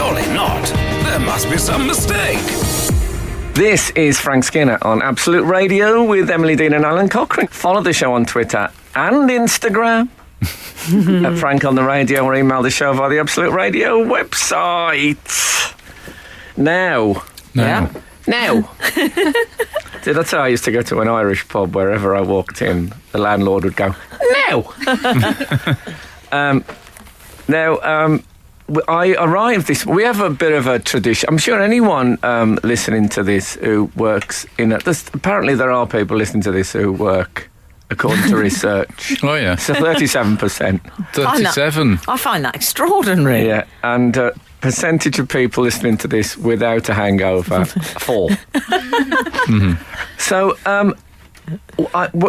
Surely not. There must be some mistake. This is Frank Skinner on Absolute Radio with Emily Dean and Alan Cochrane. Follow the show on Twitter and Instagram at Frank on the Radio, or email the show via the Absolute Radio website. Now. Did I tell I used to go to an Irish pub wherever I walked in, the landlord would go, "No." I arrived this. We have a bit of a tradition. I'm sure anyone listening to this who works in apparently there are people listening to this who work, according to research. Oh yeah, so 37%. 37. I find that extraordinary. Yeah, and percentage of people listening to this without a hangover, 4. Mm-hmm. So.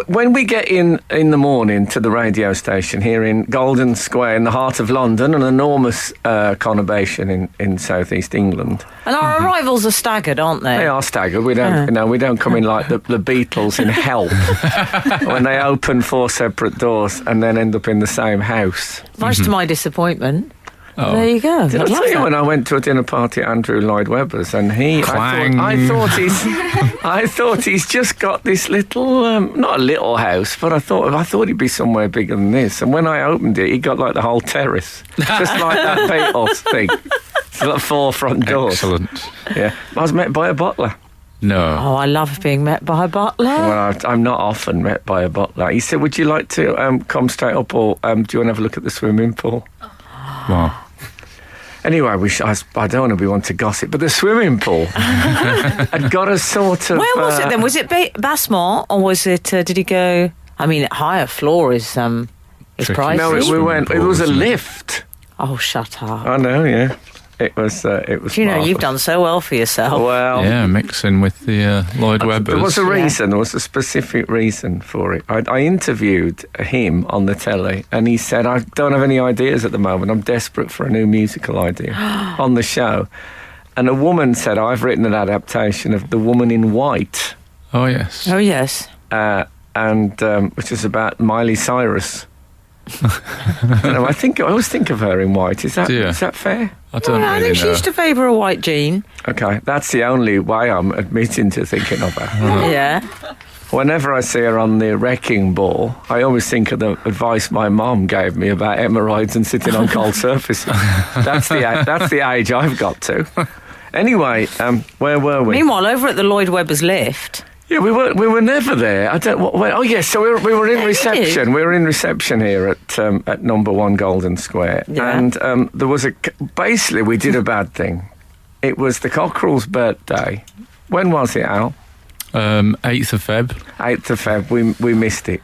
When we get in the morning to the radio station here in Golden Square in the heart of London, an enormous conurbation in southeast England. And our arrivals are staggered, aren't they? They are staggered. We don't, we don't come in like the Beatles in Help when they open 4 separate doors and then end up in the same house. Much to my disappointment. Oh. There you go. Did I tell you when I went to a dinner party at Andrew Lloyd Webber's and I thought he's just got this little, not a little house, but I thought he'd be somewhere bigger than this. And when I opened it, he got like the whole terrace, just like that Beatles thing. It's like 4 front doors. Excellent. Yeah, I was met by a butler. No. Oh, I love being met by a butler. Well, I'm not often met by a butler. He said, "Would you like to come straight up, or do you want to have a look at the swimming pool?" Wow. Anyway, I don't want to be one to gossip, but the swimming pool had got a sort of... Where was it then? Was it Bassmont, or was it, did he go... I mean, higher floor is pricey. No, it was a lift. Oh, shut up. I know, yeah. It was You know, you've done so well for yourself. Well... Yeah, mixing with the Lloyd Webbers. There was a reason. There was a specific reason for it. I interviewed him on the telly, and he said, "I don't have any ideas at the moment. I'm desperate for a new musical idea on the show." And a woman said, "I've written an adaptation of The Woman in White." Oh, yes. Oh, yes. Which is about Miley Cyrus. I always think of her in white. Is that fair? I don't really I think she know. used to favour a white jean. Okay, that's the only way I'm admitting to thinking of her. Yeah. Whenever I see her on the wrecking ball, I always think of the advice my mum gave me about hemorrhoids and sitting on cold surfaces. That's the age I've got to. Anyway, where were we? Meanwhile, over at the Lloyd Webber's lift... Yeah, we were never there. Oh yes, so we were in reception. We were in reception here at number 1 Golden Square, yeah. And there was basically we did a bad thing. It was the cockerel's birthday. When was it, Al? 8th of Feb. 8th of Feb. We missed it.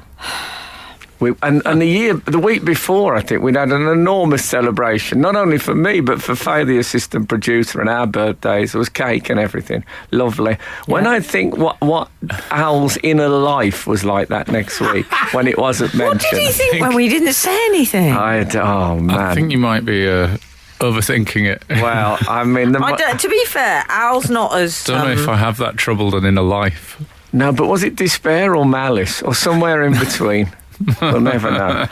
The week before, I think, we'd had an enormous celebration, not only for me, but for Faye, the assistant producer, and our birthdays. There was cake and everything. Lovely. Yeah. When I think what Al's inner life was like that next week, when it wasn't mentioned. What did he think when we didn't say anything? Oh, man. I think you might be overthinking it. Well, I mean... to be fair, Al's not as... Don't know if I have that troubled an inner life. No, but was it despair or malice, or somewhere in between? We'll never know.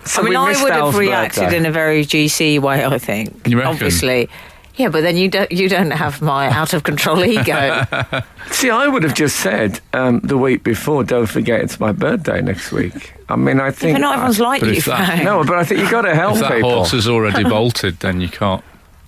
So I would have reacted in a very GC way, I think. You reckon? Obviously. Yeah, but then you don't have my out-of-control ego. See, I would have just said the week before, don't forget it's my birthday next week. I mean, I think... But not everyone's like you, Frank. No, but I think you've got to help people. If that horse has already bolted, then you can't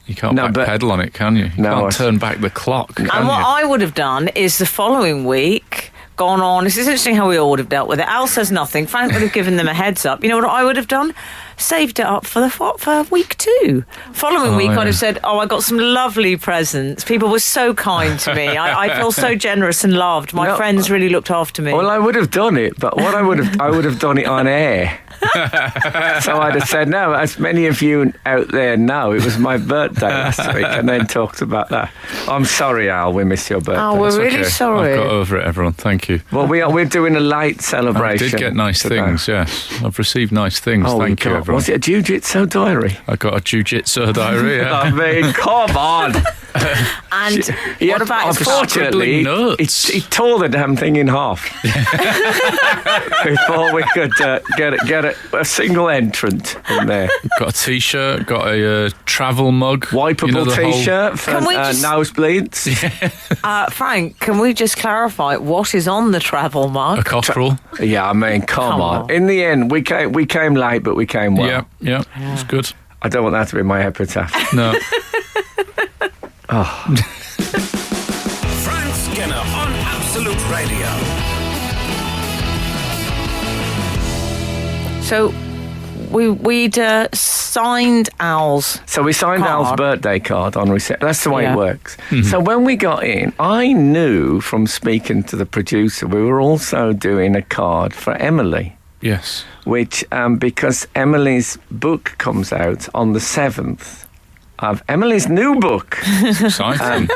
backpedal on it, can you? You can't turn back the clock, can And what I would have done is the following week... gone on. This is interesting how we all would have dealt with it. Al says nothing. Frank would have given them a heads up. You know what I would have done? Saved it up for week 2. Following week, I'd have said, I got some lovely presents. People were so kind to me. I feel so generous and loved. My friends really looked after me. Well, I would have done it, but I would have done it on air. So I'd have said, no, as many of you out there know, it was my birthday last week, and then talked about that. I'm sorry, Al, we missed your birthday. Oh, we're really sorry. I've got over it, everyone. Thank you. Well, we're doing a late celebration. I did get nice things, yes. I've received nice things. Thank you, everyone. Was it a jiu-jitsu diary? I got a jiu-jitsu diary, yeah. I mean, come on. And what about his unfortunately, he tore the damn thing in half before we could get a single entrant in there. Got a T-shirt, got a travel mug. Wipeable T-shirt for nosebleeds. Frank, can we just clarify what is on the travel mug? A cockerel. Yeah, I mean, come on. In the end, we came late, but we came well. Yeah, it's good. I don't want that to be my epitaph. No. Frank Skinner on Absolute Radio. So we'd signed Al's. So we signed card. Al's birthday card on reception. That's the way it works. Mm-hmm. So when we got in, I knew from speaking to the producer, we were also doing a card for Emily. Yes. Which, because Emily's book comes out on the 7th of Emily's new book. Exciting.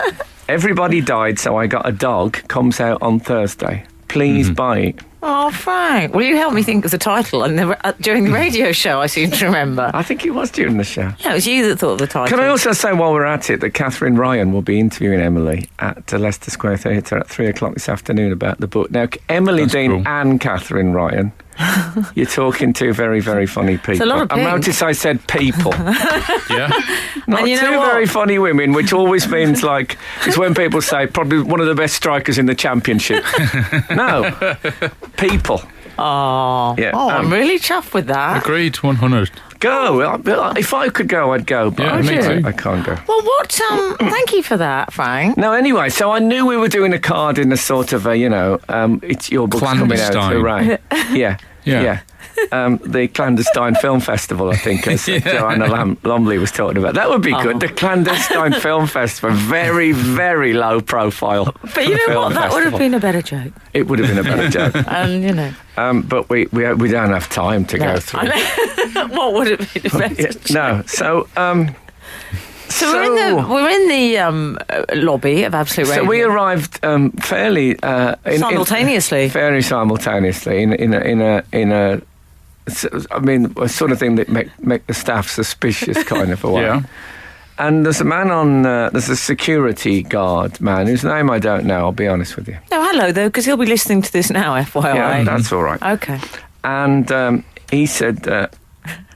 Everybody Died, So I Got a Dog comes out on Thursday. Please buy it. Oh, Frank, will you help me think of the title? And during the radio show, I seem to remember. I think it was during the show. Yeah, it was you that thought of the title. Can I also say while we're at it that Catherine Ryan will be interviewing Emily at Leicester Square Theatre at 3:00 this afternoon about the book. Now, Emily Dean and Catherine Ryan, you're talking to very, very funny people. It's a lot of I notice I said people. Yeah. Not two very funny women, which always means like, it's when people say probably one of the best strikers in the championship. No, people. Oh, yeah, I'm really chuffed with that. Agreed, 100. Go. If I could go, I'd go. But me too. I can't go. Well, what? Thank you for that, Frank. No, anyway, so I knew we were doing a card in a sort of a, it's your book's coming out, hooray. Yeah. The Clandestine Film Festival, I think, as Joanna Lumley was talking about. That would be good. The Clandestine Film Festival, very, very low profile. But you know what? That would have been a better joke. It would have been a better joke. And, but we don't have time to go through. What would it be the best? No, so... So we're in the lobby of Absolute Radio. So we arrived fairly simultaneously. Fairly simultaneously in a sort of thing that make the staff suspicious kind of a way. Yeah. And there's a man there's a security guard man whose name I don't know. I'll be honest with you. No, hello though, because he'll be listening to this now. FYI. Yeah, that's all right. Okay. And he said.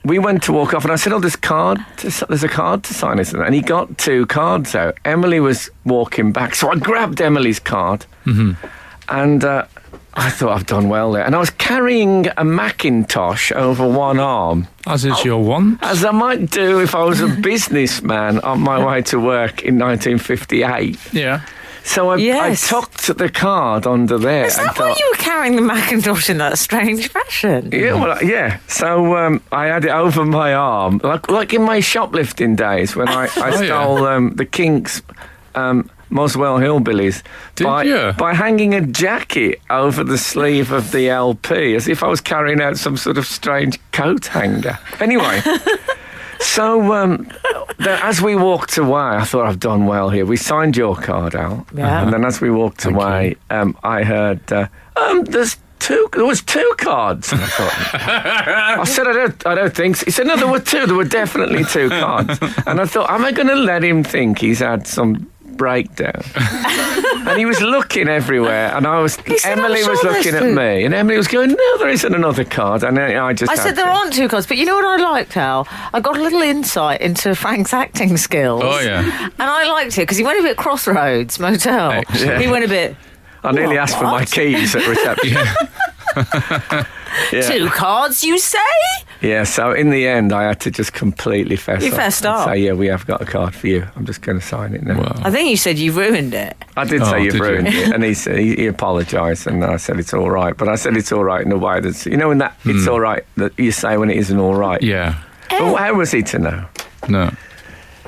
We went to walk off, and I said, there's a card to sign, isn't there? And he got 2 cards out. Emily was walking back, so I grabbed Emily's card, and I thought, I've done well there. And I was carrying a Macintosh over one arm. As is your want. As I might do if I was a businessman on my way to work in 1958. Yeah. So I tucked the card under there. Is that why you were carrying the Macintosh in that strange fashion? Yeah, well, yeah. So I had it over my arm, like in my shoplifting days when I stole the Kinks' Moswell Hillbillies by hanging a jacket over the sleeve of the LP, as if I was carrying out some sort of strange coat hanger. Anyway... So, as we walked away, I thought, I've done well here. We signed your card, Al. Yeah. And then as we walked away, I heard, there was 2 cards. And I thought, I said, I don't think so. He said, no, there were 2. There were definitely 2 cards. And I thought, am I going to let him think he's had some breakdown? And he was looking everywhere, and Emily was looking at me, and Emily was going, no, there isn't another card. And I said there aren't 2 cards, but you know what I liked, Al? I got a little insight into Frank's acting skills. Oh, yeah. And I liked it, because he went a bit Crossroads Motel. Excellent. He went a bit... I nearly asked for my keys at reception. Yeah. 2 cards, you say? Yeah, so in the end, I had to just completely fess up. You fessed up? Say, yeah, we have got a card for you. I'm just going to sign it now. Wow. I think you said you ruined it. I did say you've ruined it. And he said, he apologised, and I said it's all right. But I said it's all right in a way that's, when that it's all right that you say when it isn't all right. Yeah. But how was he to know? No.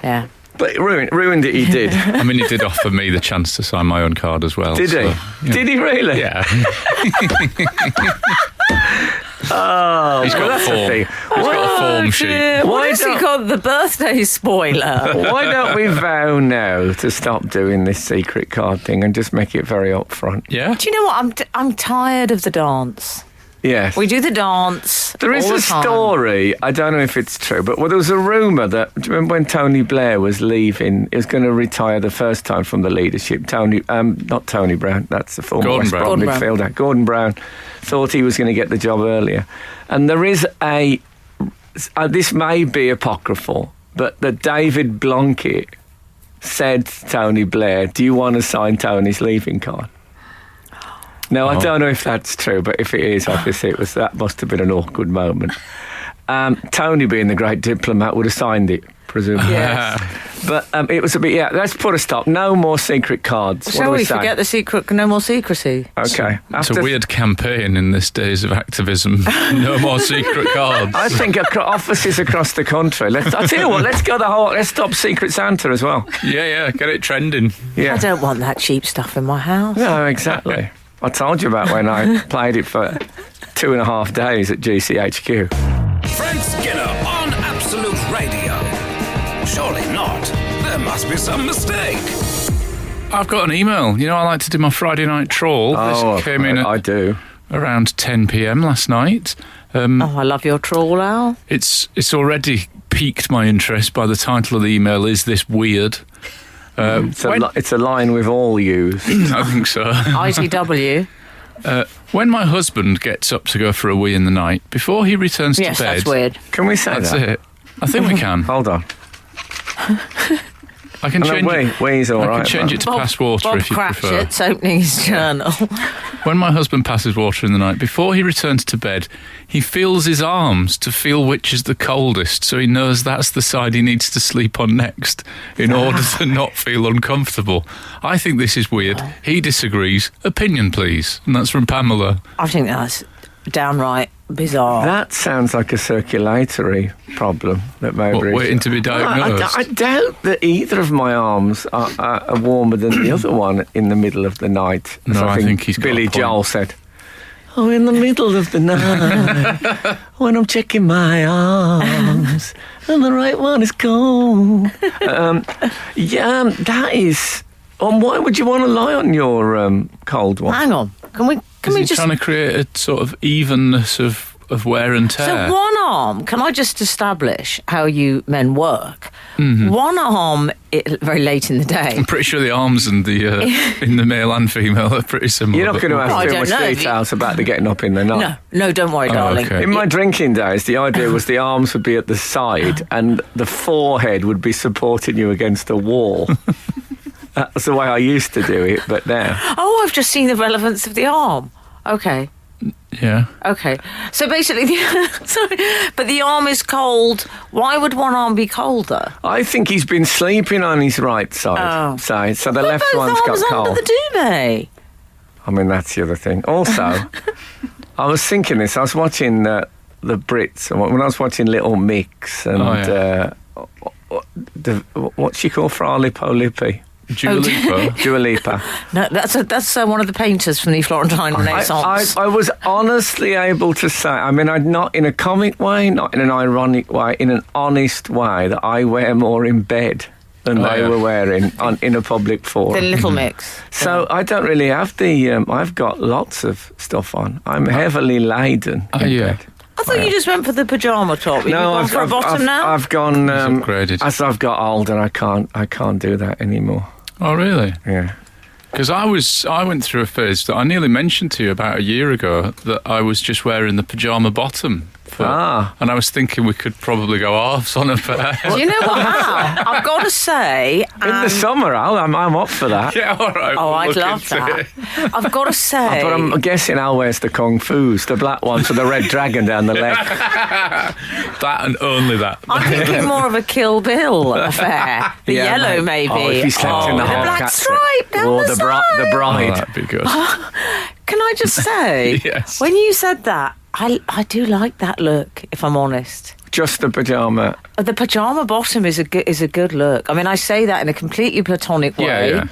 Yeah. But ruined it, he did. I mean, he did offer me the chance to sign my own card as well. Did he? Yeah. Did he really? Yeah. Oh, he's got a form. He's got a form sheet. What is he called? The birthday spoiler. Why don't we vow now to stop doing this secret card thing and just make it very upfront? Yeah. Do you know what? I'm tired of the dance. Yes. We do the dance. There is a story, I don't know if it's true, but there was a rumour that, do you remember when Tony Blair was leaving, he was going to retire the first time from the leadership? Not Tony Brown, that's the former West Brom midfielder. Gordon Brown thought he was going to get the job earlier. And there is this may be apocryphal, but that David Blunkett said to Tony Blair, do you want to sign Tony's leaving card? Now, I don't know if that's true, but if it is, obviously that must have been an awkward moment. Tony, being the great diplomat, would have signed it, presumably. Yes. But it was a bit, let's put a stop. No more secret cards. Shall we forget the secret? No more secrecy. Okay. It's a weird campaign in this days of activism. No more secret cards. I think offices across the country. I tell you what, let's stop Secret Santa as well. Yeah, get it trending. Yeah. I don't want that cheap stuff in my house. No, exactly. I told you about when I played it for 2.5 days at GCHQ. Frank Skinner on Absolute Radio. Surely not. There must be some mistake. I've got an email. You know, I like to do my Friday night trawl. This came in I do. Around 10 p.m. last night. I love your trawl, Al. It's already piqued my interest by the title of the email, Is This Weird? It's a line we've all used. I think so. ITW. When my husband gets up to go for a wee in the night, before he returns to bed... Yes, that's weird. Can we say that's that? It. I think we can. Hold on. I can change it. Wee's all right. I can change it to pass water if you prefer. Bob Cratchit's opening his journal. When my husband passes water in the night, before he returns to bed, he feels his arms to feel which is the coldest, so he knows that's the side he needs to sleep on next in order to not feel uncomfortable. I think this is weird. He disagrees. Opinion, please. And that's from Pamela. I think that's downright bizarre. That sounds like a circulatory problem that may be waiting to be diagnosed. I doubt that either of my arms are warmer than the other one in the middle of the night. No, I think he's got Billy a point. Joel said. Oh, in the middle of the night, when I'm checking my arms, and the right one is cold. That is. Why would you want to lie on your cold one? Hang on, can we just trying to create a sort of evenness of wear and tear? So one arm. Can I just establish how you men work? Mm-hmm. One arm, very late in the day. I'm pretty sure the arms in the in the male and female are pretty similar. You're not going to have too much details about the getting up in the night. No, don't worry, darling. Okay. In my drinking days, the idea was the arms would be at the side and the forehead would be supporting you against a wall. That's the way I used to do it, but now... Oh, I've just seen the relevance of the arm. Okay. Yeah. Okay. So basically, but the arm is cold. Why would one arm be colder? I think he's been sleeping on his right side. So the left one's got cold. Under the duvet. I mean, that's the other thing. Also, I was thinking this. I was watching the Brits, when I was watching Little Mix and what's she called? Fra Lippo Lippi. Dua Lipa. No, that's one of the painters from the Florentine Renaissance. I was honestly able to say, I mean, not in a comic way, not in an ironic way, in an honest way, that I wear more in bed than they were wearing in a public forum. The Little Mix. So I don't really have I've got lots of stuff on. I'm heavily laden in bed. I thought you just went for the pyjama top. Have you gone for a bottom now? I've gone upgraded. As I've got older. I can't do that anymore. Oh, really? Yeah. Because I went through a phase that I nearly mentioned to you about a year ago, that I was just wearing the pyjama bottom. And I was thinking we could probably go halves on a pair. Do you know what, Al? I've got to say... in the summer, Al, I'm up for that. Yeah, all right. Oh, I'd love that. I've got to say... But I'm guessing Al wears the Kung Fu's, the black ones with the red dragon down the leg. That and only that. I'm thinking more of a Kill Bill affair. The yellow, maybe. Oh, if he slept in the black stripe down the side. The bride. Oh, that'd be good. Can I just say... Yes. When you said that, I do like that look, if I'm honest. Just the pyjama. The pyjama bottom is a good look. I mean, I say that in a completely platonic way. Yeah.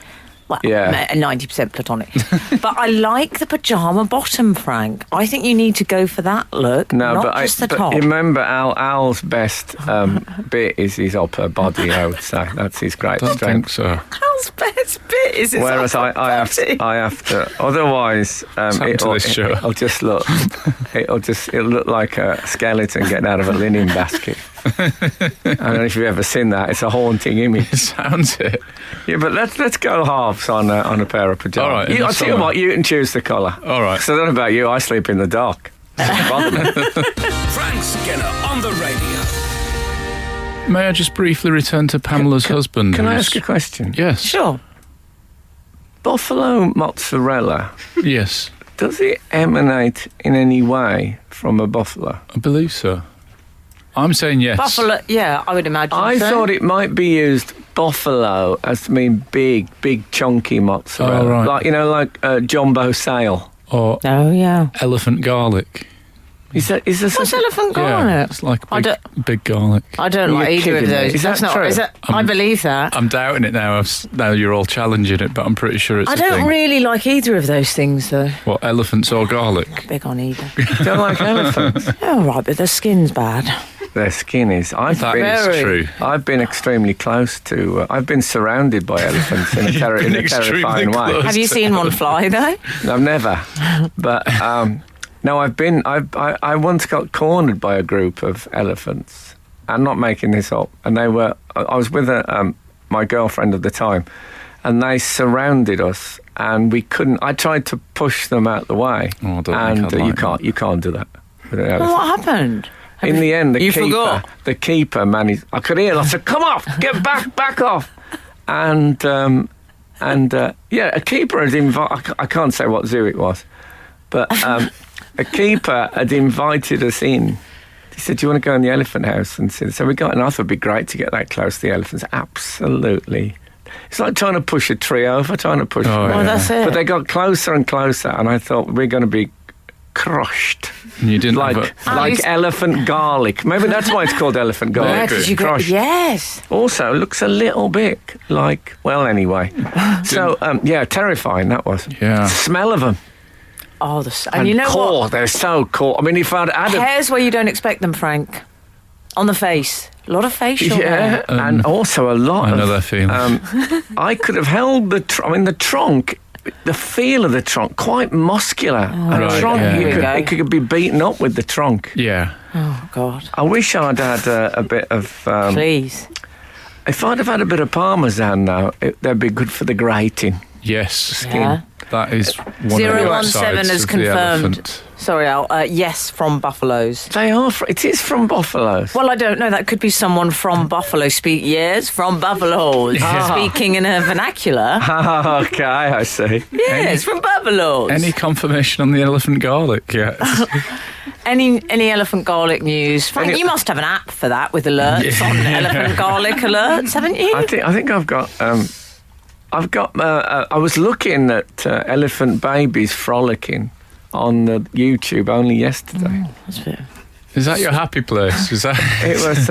Well, 90% platonic. But I like the pyjama bottom, Frank. I think you need to go for that look, not just the top. Remember, Al's best bit is his upper body, I would say. That's his great strength. I don't think so. How best bit is it's Whereas off I have to. Otherwise, happened to this show? it'll just look. It'll look like a skeleton getting out of a linen basket. I don't know if you've ever seen that. It's a haunting image. Sounds it. Yeah, but let's go halves on a pair of pajamas. All right, in the I'll tell you summer. what. You can choose the colour. All right. Because I don't know about you. I sleep in the dark. Doesn't bother me. Frank Skinner on the radio. May I just briefly return to Pamela's husband? Can I who's- ask a question? Yes. Sure. Buffalo mozzarella. Yes, Does it emanate in any way from a buffalo? I believe so. I'm saying yes. Buffalo, yeah, I would imagine. I so. thought it might be used buffalo as to mean big, chunky mozzarella. Oh, right. Like jumbo sale. Or Oh, yeah. elephant garlic. Is there What's such elephant Yeah, garlic? it's like I a don't- big garlic. I don't like You're either of kidding me. those. Is That's that not. true? Is that? I believe that. I'm doubting it now. Now you're all challenging it, but I'm pretty sure it's I a don't thing. really like either of those things, though. What, elephants or garlic? Big on either. don't like elephants? Oh, right, but their skin's bad. Their skin is. That Very. is true. I've been extremely close to. I've been surrounded by elephants in a been terrifying extremely way. close. Have you seen one fly, though? I've never. But no, I've been. I once got cornered by a group of elephants. I'm not making this up. And they were. I was with my girlfriend at the time, and they surrounded us, and we couldn't. I tried to push them out the way, Oh, I don't think and I'd like you can't do that with an Well, elephant. what happened? In the end, You forgot. the keeper managed. I could hear. I said, "Come off, get back off!" And a keeper had invited. I can't say what zoo it was, but a keeper had invited us in. He said, "Do you want to go in the elephant house?" And so we got. And I thought it'd be great to get that close to the elephants. Absolutely, it's like trying to push a tree over, trying to push. Oh, them. Well, that's it. But they got closer and closer, and I thought we're going to be crushed. And you didn't Like have Oh, you- elephant garlic. Maybe that's why it's called elephant garlic. Yeah, 'cause you got, Crushed. yes. Also, looks a little bit like. Well, anyway. So, terrifying that was. Yeah. Smell of them. Oh, and you know core. what? They're so core. I mean, if I'd had a. Hairs where you don't expect them, Frank. On the face. A lot of facial Yeah, hair. and also a lot I know of. that feeling. I could have held the. The trunk. The feel of the trunk, quite muscular. Right, A trunk, yeah. Here we go. it could be beaten up with the trunk. Yeah. Oh, God. I wish I'd had a bit of. Please. If I'd have had a bit of parmesan now, they'd be good for the grating. Yes. Yeah. That is one of the 017 upsides has of the confirmed. elephant. Sorry, Al. Yes, from buffaloes. They are. It is from buffaloes. Well, I don't know. That could be someone from Buffalo. Yes, from buffaloes. Speaking in a vernacular. Okay, I see. Yes, from buffaloes. Any confirmation on the elephant garlic yet? Any elephant garlic news? Frank, you must have an app for that with alerts on elephant garlic alerts, haven't you? I think I've got. I was looking at elephant babies frolicking on the YouTube only yesterday. That's a bit- Is that your happy place? Is that It was.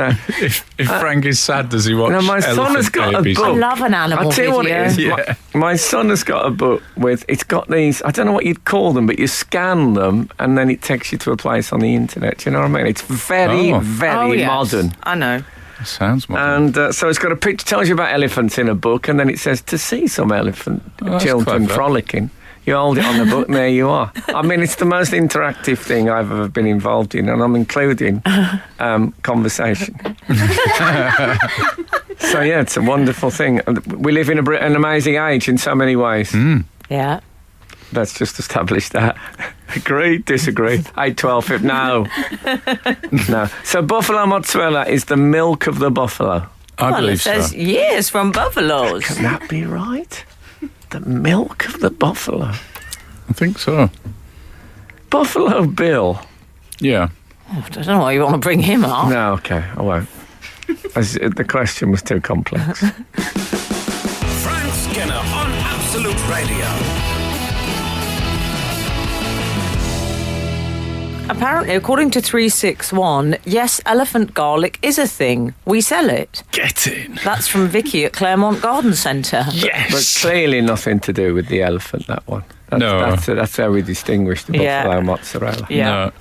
if Frank is sad, does he watch? No, my son elephant has got babies? a I book. love an animal I'll tell you what video. it is. Yeah. My son has got a book with. It's got these. I don't know what you'd call them, but you scan them and then it takes you to a place on the internet. Do you know what I mean? It's very, Oh. very yes. modern. I know. Sounds modern. And so it's got a picture, tells you about elephants in a book, and then it says to see some elephant that's children clever. frolicking. You hold it on the book, and there you are. I mean, it's the most interactive thing I've ever been involved in, and I'm including conversation. So yeah, it's a wonderful thing. We live in an amazing age in so many ways. Yeah. Let's just establish that. Agree, disagree. 8-12, no. No. So buffalo mozzarella is the milk of the buffalo. I Well, it believe says so. yes from buffaloes. Can that be right? The milk of the buffalo. I think so. Buffalo Bill. Yeah. I don't know why you want to bring him up. No, okay, I won't. The question was too complex. Frank Skinner on Absolute Radio. Apparently, according to 361, yes, elephant garlic is a thing. We sell it. Get in. That's from Vicky at Claremont Garden Centre. But Yes. clearly nothing to do with the elephant, that one. That's how we distinguish the Yeah. buffalo mozzarella. Yeah. No.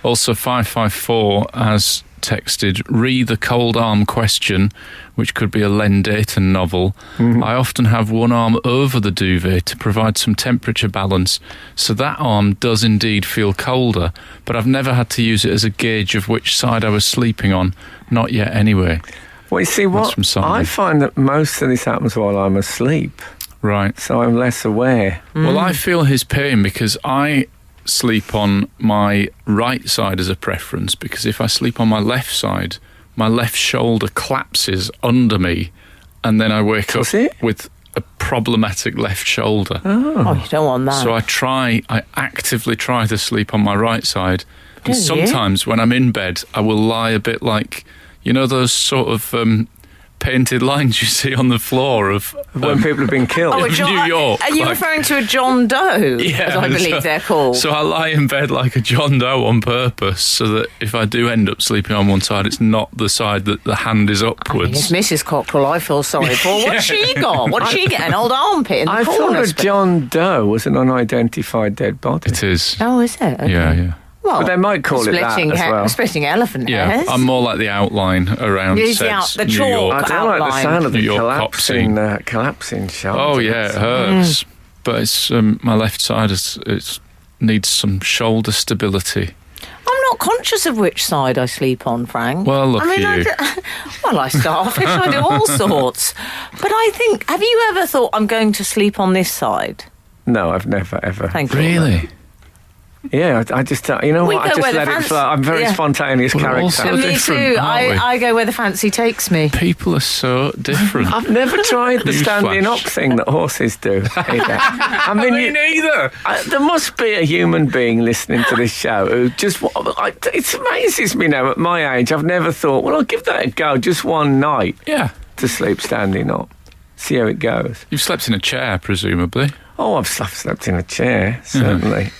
Also, 554 has texted, re the cold arm question, which could be a Len Dayton novel. I often have one arm over the duvet to provide some temperature balance, so that arm does indeed feel colder, but I've never had to use it as a gauge of which side I was sleeping on. Not yet, anyway. Well, you see, That's from Simon. I find that most of this happens while I'm asleep, Right. so I'm less aware. Well, I feel his pain because I sleep on my right side as a preference, because if I sleep on my left side, my left shoulder collapses under me, and then I wake Does up it? with a problematic left shoulder. Oh, you don't want that. So I actively try to sleep on my right side. Do And you? sometimes when I'm in bed, I will lie a bit like, you know, those sort of painted lines you see on the floor of When people have been killed. Oh, a New York, Are you like- referring to a John Doe? as I believe so- they're called. So I lie in bed like a John Doe on purpose, so that if I do end up sleeping on one side, it's not the side that the hand is It's upwards. Mrs. Cockrell I feel sorry for. What's she got? What's she get? An old armpit in the I corner? thought a John Doe was an unidentified dead body. It is. Oh, is it? Okay. Yeah. Well, But they might call it that splitting as well. Splitting elephant Yeah, hairs. I'm more like the outline around Use the sets, the New chalk. York. I don't like the outline. sound of New the York cop collapsing shoulder. Oh yeah, it hurts. But it's my left side it needs some shoulder stability. I'm not conscious of which side I sleep on, Frank. Well, look I mean, at you. well, I starfish. I do all sorts. But I think, have you ever thought I'm going to sleep on this side? No, I've never, ever. Thank you. Really? Yeah, I just, you know We what, I go just where the let it fancy- flow. I'm a very yeah. spontaneous We're all character. so And me different, too. aren't we? I go where the fancy takes me. People are so different. I've never tried the Newsflash. standing up thing that horses do either. I mean, neither. there must be a human being listening to this show who just, it amazes me now at my age. I've never thought, well, I'll give that a go just one night Yeah. to sleep standing up. See how it goes. You've slept in a chair, presumably. Oh, I've slept in a chair, certainly.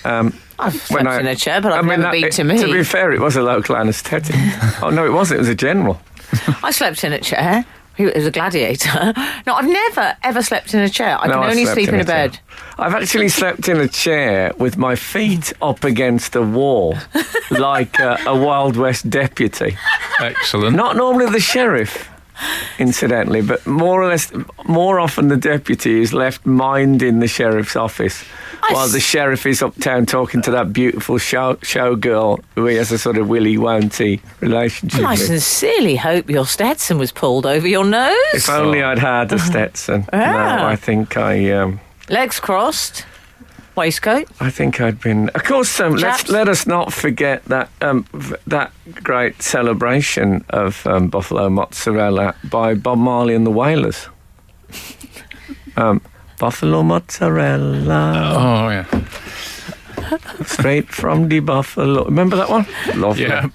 I've slept in a chair, but I've never been to me. To be fair, it was a local anaesthetic. Oh, no, it wasn't. It was a general. I slept in a chair. It was a gladiator. No, I've never, ever slept in a chair. I can I've only slept sleep in a chair. bed. I've actually slept in a chair with my feet up against a wall, like a Wild West deputy. Excellent. Not normally the sheriff, incidentally, but more often the deputy is left minding the sheriff's office while the sheriff is uptown talking to that beautiful showgirl who he has a sort of willy-wonty relationship I with. sincerely hope your Stetson was pulled over your nose. If only I'd had a Stetson. Yeah. No, I think Legs crossed. Waistcoat. I think I'd been. Of course, Chaps. let us not forget that that great celebration of buffalo mozzarella by Bob Marley and the Wailers. Buffalo mozzarella, Oh yeah. straight from the buffalo. Remember that one? Lovely. Yeah.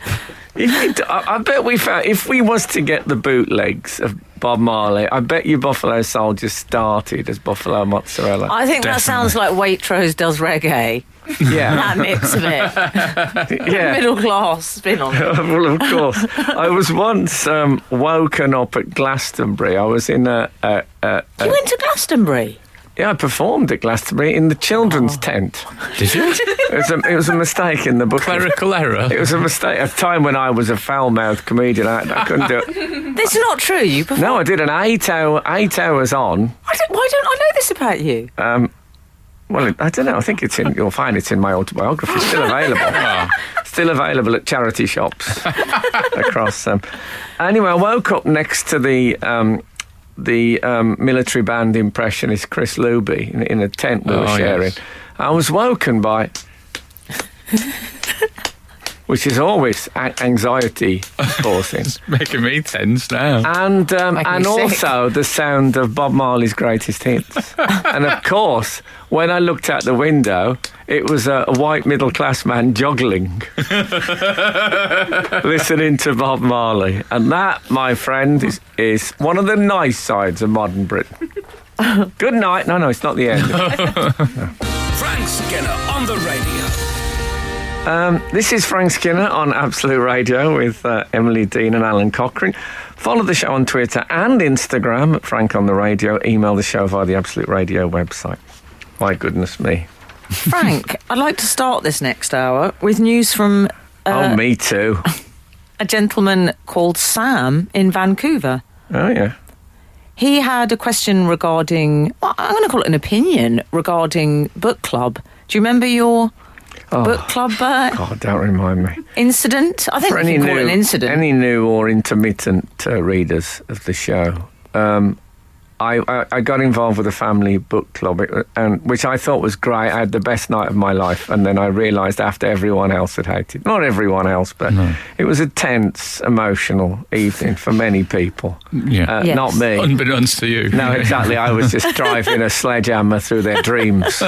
I bet we found, if we was to get the bootlegs of Bob Marley, I bet you Buffalo Soldier started as Buffalo Mozzarella. I think that Definitely. sounds like Waitrose does reggae. Yeah. That mix of it. Yeah. Middle class spin on it. Well, of course. I was once woken up at Glastonbury. I was in You went to Glastonbury? I performed at Glastonbury in the children's tent. Did you? It was a mistake in the book. Clerical error. It was a mistake. At a time when I was a foul-mouthed comedian, I couldn't do it. That's not true. You performed. No, I did an 8 hours on. Why don't I know this about you? Well, I don't know. I think you'll find it's in my autobiography. It's still available. Still available at charity shops across. Anyway, I woke up next to the military band impressionist Chris Luby in a tent we were sharing. Yes. I was woken by, which is always anxiety causing, Making me tense now. and Making me sick. also the sound of Bob Marley's greatest hits. And of course, when I looked out the window, it was a white middle class man juggling, listening to Bob Marley, and that, my friend, is one of the nice sides of modern Britain. Good night. No, it's not the end. Frank Skinner on the radio. This is Frank Skinner on Absolute Radio with Emily Dean and Alan Cochrane. Follow the show on Twitter and Instagram at Frank on the Radio. Email the show via the Absolute Radio website. My goodness me. Frank, I'd like to start this next hour with news from Oh, me too. a gentleman called Sam in Vancouver. Oh, yeah. He had a question regarding, well, I'm going to call it an opinion regarding book club. Do you remember your book club God, don't remind me. incident? I think we can call it an incident. Any new or intermittent readers of the show, I got involved with a family book club, which I thought was great. I had the best night of my life, and then I realised after everyone else had hated, not everyone else, but it was a tense, emotional evening for many people. Yeah. Yes. Not me. Unbeknownst to you. No, exactly. I was just driving a sledgehammer through their dreams.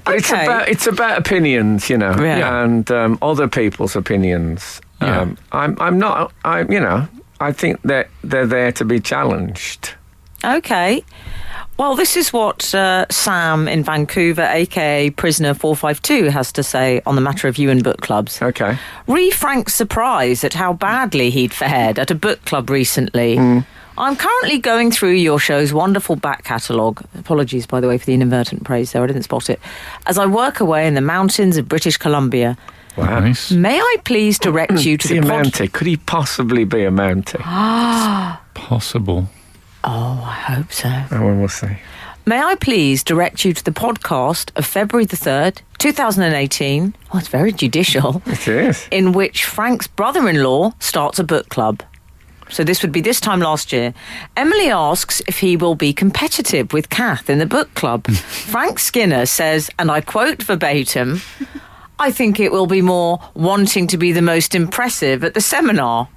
But it's about opinions, you know, and other people's opinions. Yeah. I think that they're there to be challenged. Okay. Well, this is what Sam in Vancouver, a.k.a. Prisoner 452, has to say on the matter of you and book clubs. Okay. Re Frank's surprise at how badly he'd fared at a book club recently. I'm currently going through your show's wonderful back catalogue. Apologies, by the way, for the inadvertent praise there. I didn't spot it. As I work away in the mountains of British Columbia. Wow. Nice. May I please direct you to the a Mountie? Could he possibly be a Mountie? Possible. Oh, I hope so. Oh, well, we'll see. May I please direct you to the podcast of February the 3rd, 2018. Oh, it's very judicial. It is. In which Frank's brother-in-law starts a book club. So this would be this time last year. Emily asks if he will be competitive with Kath in the book club. Frank Skinner says, and I quote verbatim, I think it will be more wanting to be the most impressive at the seminar.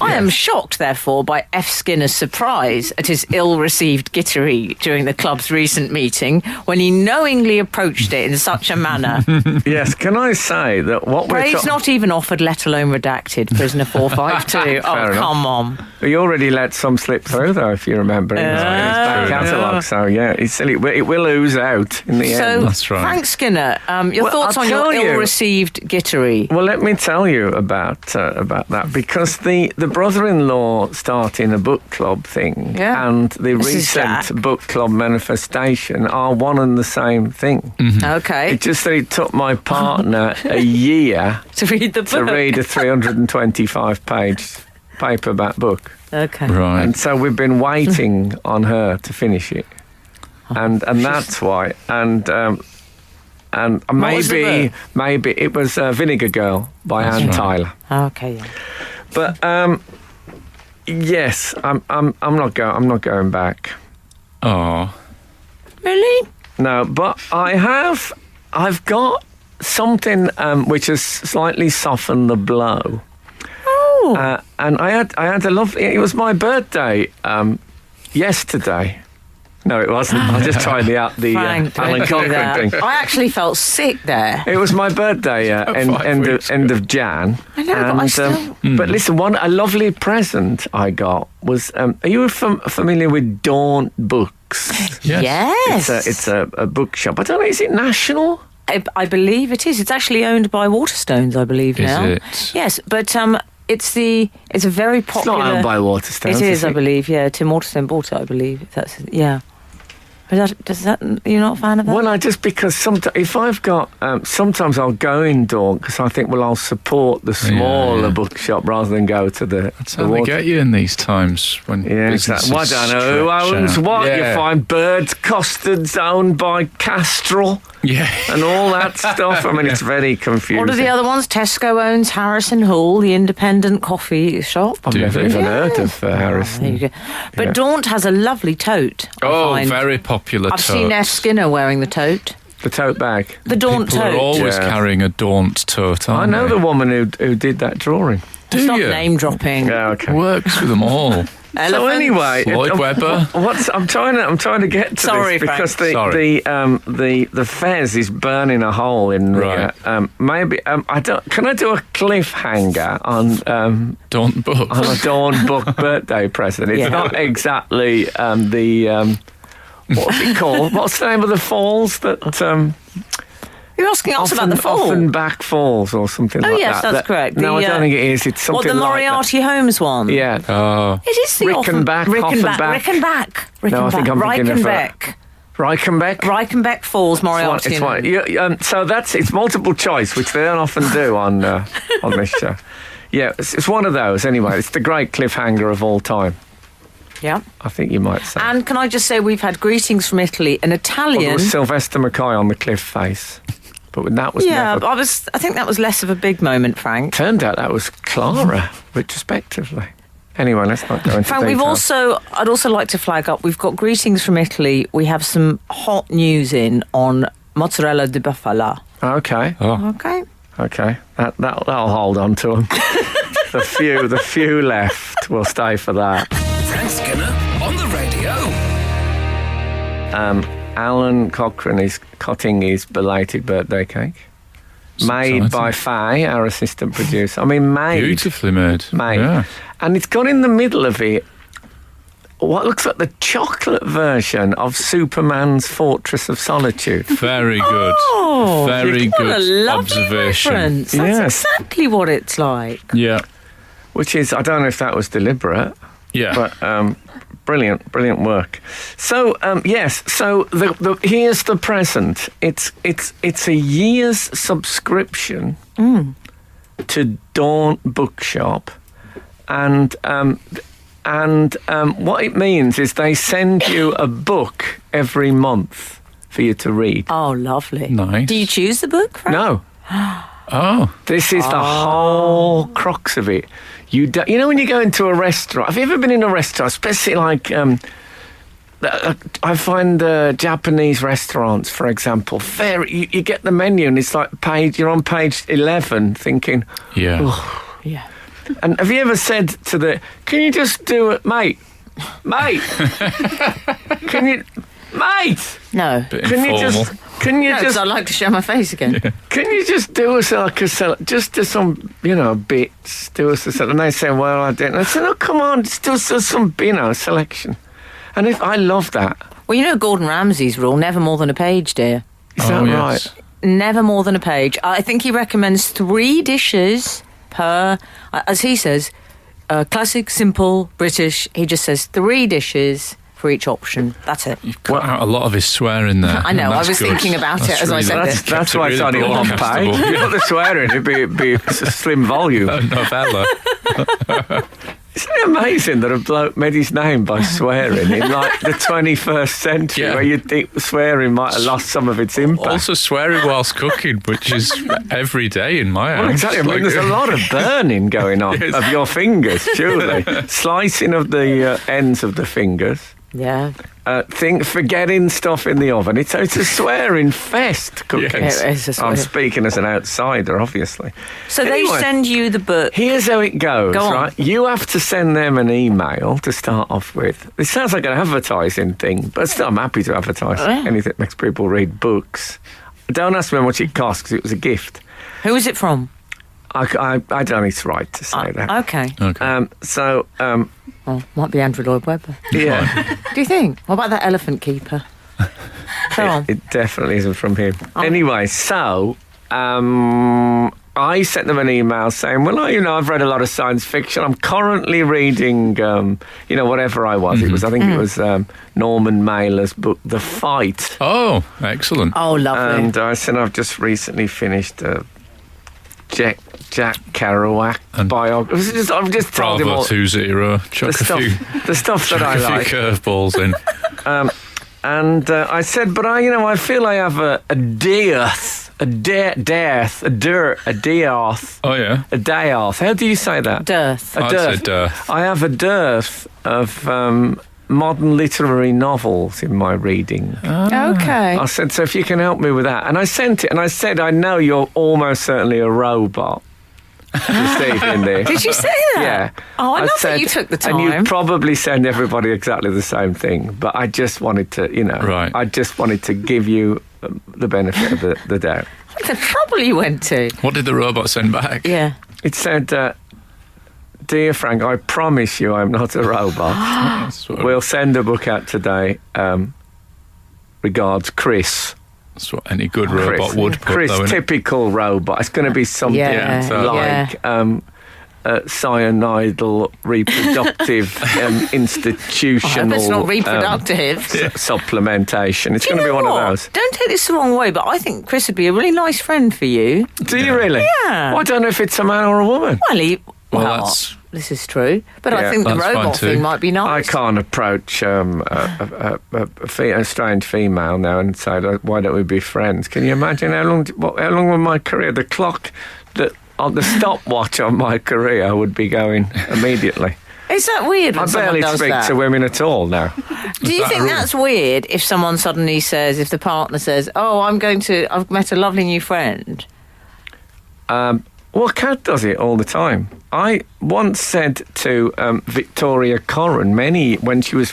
I am shocked, therefore, by F. Skinner's surprise at his ill-received gittery during the club's recent meeting when he knowingly approached it in such a manner. Yes, can I say that what we're Praise not even offered, let alone redacted, Prisoner 452. Oh, enough. come on. We already let some slip through, though, if you remember, in his back catalogue. So, yeah, it will ooze out in the So, end. That's right. Frank Skinner, your Well, thoughts I'll on your tell you. ill-received gittery? Well, let me tell you about that, because the brother-in-law starting a book club thing and the This is recent Jack. book club manifestation are one and the same thing. Okay. It just that it took my partner a year To read the book. to read a 325-page paperback book. Okay. Right. And so we've been waiting on her to finish it. And that's why. And was the maybe it was Vinegar Girl by That's Anne right. Tyler. Okay, yeah. But yes, I'm not going back. Oh. Really? No, but I've got something which has slightly softened the blow. Oh. And I had a lovely. It was my birthday yesterday. No, it wasn't. I just tried the Frank, Alan don't do Cochrane that. thing. I actually felt sick there. It was my birthday, 5 weeks end of Jan. I know, but I still... But listen, a lovely present I got was. Are you familiar with Daunt Books? Yes. Yes. It's a bookshop. I don't know. Is it national? I believe it is. It's actually owned by Waterstones, I believe, Is now. it? Yes, but it's a very It's popular... not owned by Waterstones. It is, I believe, yeah. Tim Waterstone bought it, I believe. Does that you're not a fan of that? Well, because sometimes if I've got, sometimes I'll go in Daunt because I think, well, I'll support the smaller bookshop rather than go to the. That's how they get you in these times when exactly. Well, I don't know who owns what. You find Birds Custards owned by Castrol and all that stuff. I mean, it's very confusing. What are the other ones? Tesco owns Harrison Hall, the independent coffee shop. I've never even heard of Harrison. There you go. But Daunt has a lovely tote. I find. very popular I've seen F. Skinner wearing the tote. The tote bag. The Daunt People tote. are always carrying a Daunt tote, I aren't know they? the woman who did that drawing. Stop you? name dropping. Yeah, okay. Works with them all. So Elephants. anyway, Lloyd Webber. I'm trying to get to Sorry, this because Frank. the Fez is burning a hole in Right. maybe can I do a cliffhanger on Daunt Books. on a Dawn Book birthday present? It's Yeah. not exactly what's it called? What's the name of the falls that You're asking us about the fall. Offenbach Falls or something like that? yes, that's correct. No, I don't think it is. It's something What, the like that. Moriarty Holmes one? Yeah. Oh. It is the Rickenback, Hoffenbach. No, I think I'm thinking of Reichenbach. Reichenbach Falls, Moriarty. It's one. So it's multiple choice, which they don't often do on this show. Yeah, it's one of those anyway. It's the great cliffhanger of all time, Yeah. I think you might say. And can I just say we've had greetings from Italy, an Well, Italian. there was Sylvester Mackay on the cliff face, but that was yeah, never... but I think that was less of a big moment, Frank. Turned out that was Clara, retrospectively. Anyway, let's not go into Frank, detail. I'd also like to flag up, we've got greetings from Italy. We have some hot news in on mozzarella di bufala. Okay, Oh, Okay. that'll hold on to them. the few left will stay for that. Frank Skinner on the radio. Alan Cochrane is cutting his belated birthday cake. Made exciting. by Faye, our assistant producer. I mean, made. beautifully made. Made. Yeah. And it's got in the middle of it what looks like the chocolate version of Superman's Fortress of Solitude. Very good. Oh, Very what a good lovely observation. reference. That's Yes. exactly what it's like. Yeah. Which is, I don't know if that was deliberate, Yeah. but brilliant work. So yes, so here's the present. It's a year's subscription to Dawn Bookshop, and what it means is they send you a book every month for you to read. Oh, lovely. Nice. Do you choose the book, Frank? No, Oh. this is the whole crux of it. You know when you go into a restaurant, have you ever been in a restaurant, especially like, I find Japanese restaurants, for example, you get the menu and it's like you're on page 11 thinking, Yeah. Yeah. and have you ever said to can you just do it, mate, can you, mate, No. Bit can you informal. can you No, 'cause just, I'd like to show my face again. can you just do us like just do some, bits, do us a salad? And they say, well, I didn't. I said, no, come on, just do some, selection. And I love that. Well, you know Gordon Ramsay's rule, never more than a page, dear. Is that yes. right? Never more than a page. I think he recommends 3 dishes per, as he says, classic, simple, British. He just says 3 dishes for each option. That's it. You've cut out a lot of his swearing there. I know, and I that's was good. thinking about That's it as I said really- this. That's kept it why it's really only one page. broadcastable. You got the swearing, it'd be a slim volume. A novella. Isn't it amazing that a bloke made his name by swearing in like the 21st century, Yeah. where you'd think swearing might have lost some of its impact? Also swearing whilst cooking, which is every day in my house. Well, exactly. I mean, there's a lot of burning going on Yes. of your fingers, surely. Slicing of the ends of the fingers. Yeah. Forgetting stuff in the oven. It's a swearing fest, cooking. Yes. It is a swearing. I'm speaking as an outsider, obviously. So Anyway. they send you the book. Here's how it goes, Go on. right? You have to send them an email to start off with. It sounds like an advertising thing, but still, I'm happy to advertise Yeah. anything that makes people read books. Don't ask me how much it costs, because it was a gift. Who is it from? I don't think it's right to say that. Okay. Okay. Well, might be Andrew Lloyd Webber. Yeah, Do you think? What about that elephant keeper? Go on. it definitely isn't from him. Anyway, so I sent them an email saying, well, I've read a lot of science fiction. I'm currently reading, whatever I was. It was, I think it was Norman Mailer's book, The Fight. Oh, excellent. Oh, lovely. And I said, I've just recently finished Jack Kerouac And biography. I've just told him Bravo all 2-0. Chuck the stuff that I chuck a like. few curveballs in. And I said, but I feel I have a dearth. A dearth. Oh, yeah. A dearth. How do you say that? Dearth. A I'd dearth. say dearth. I have a dearth of modern literary novels in my reading. Okay. I said, so if you can help me with that. And I sent it, and I said, I know you're almost certainly a robot. Receiving this. Did you say that? Yeah. Oh, I love that said- you took the time. And you'd probably send everybody exactly the same thing. But I just wanted to, Right. I just wanted to give you the benefit of the doubt. the trouble you went to. What did the robot send back? Yeah. It said, dear Frank, I promise you I'm not a robot. That's what, We'll send a book out today. Regards, Chris. that's what any good robot would put, Chris, though, innit? typical robot. It's going to be something Yeah, like cyanidal reproductive institutional It's not reproductive. supplementation. It's going to be one of those. Don't take this the wrong way, but I think Chris would be a really nice friend for you. Do you really? Yeah. Well, I don't know if it's a man or a woman. Well, Well, Well, this is true, but I Yeah, think the that's fine robot too. thing might be I nice. can't approach a strange female now and say, "Why don't we be friends?" Can you imagine how long will my career? The clock that on the stopwatch on my career would be going immediately. Is that weird when I someone barely does speak that? to women at all now. Do you that a think rule? that's weird if someone suddenly says, if the partner says, "Oh, I've met a lovely new friend"? Well, Kat does it all the time. I once said to Victoria Corrin, when she was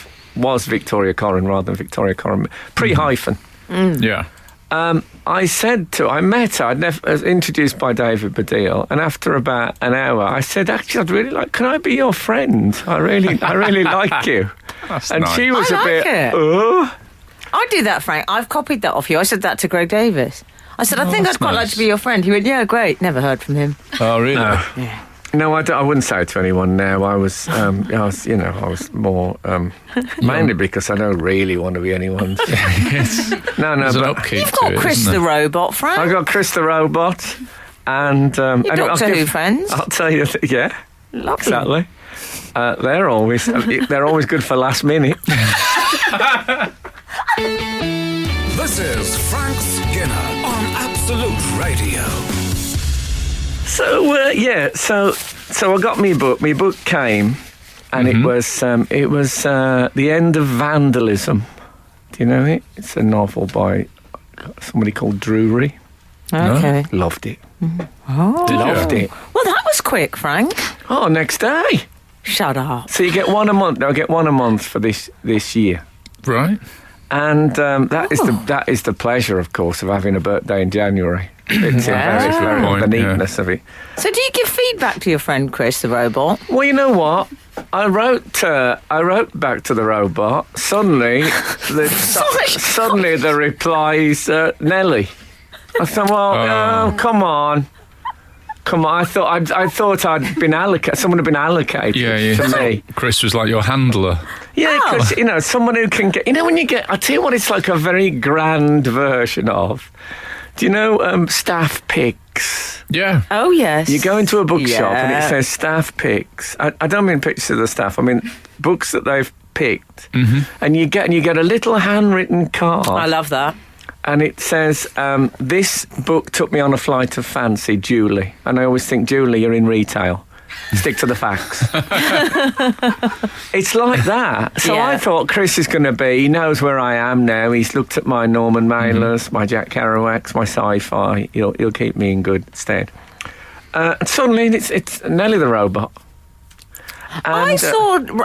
Victoria Corrin rather than Victoria Corrin, pre-hyphen. Yeah. I met her, I was introduced by David Baddiel, and after about an hour, I said, actually, I'd really like, can I be your friend? I really like you. That's And nice. she was I a bit, like it. I do that, Frank. I've copied that off you. I said that to Greg Davis. I said, I think that's I'd quite like nice. to be your friend. He went, yeah, great. Never heard from him. Oh, really? No, I wouldn't say it to anyone now. I was more, mainly because I don't really want to be anyone's. Yes. No, There's an but upkeep You've to got it, Chris isn't the there? robot, Frank. I got Chris the robot, and Your anyway, Doctor Who friends. I'll tell you, yeah, Lovely. exactly. They're always good for last minute. This is Frank Skinner on Absolute Radio. So I got my book. My book came, and it was The End of Vandalism. Do you know it? It's a novel by somebody called Drury. Okay. Loved it. Oh. Loved it. Well, that was quick, Frank. Oh, next day. Shut up. So you get one a month. No, I get one a month for this year. Right. And that is the pleasure, of course, of having a birthday in January. It's Yeah. very Point, the neatness of it. So do you give feedback to your friend Chris the robot? Well, you know what? I wrote back to the robot. Suddenly, the reply is Nelly. I thought, well, come on. I thought I'd been allocated. Someone had been allocated to me. Chris was like your handler. Yeah, because someone who can get. When you get, I tell you what, it's like a very grand version of. Do you know staff picks? Yeah. Oh, yes. You go into a bookshop and it Yeah. says staff picks. I don't mean pictures of the staff. I mean books that they've picked, and you get a little handwritten card. I love that. And it says, this book took me on a flight of fancy, Julie. And I always think, Julie, you're in retail. Stick to the facts. It's like that. So Yeah. I thought Chris is going to be, he knows where I am now. He's looked at my Norman Mailers, my Jack Kerouacs, my sci-fi. He'll keep me in good stead. And suddenly it's Nelly the robot. And,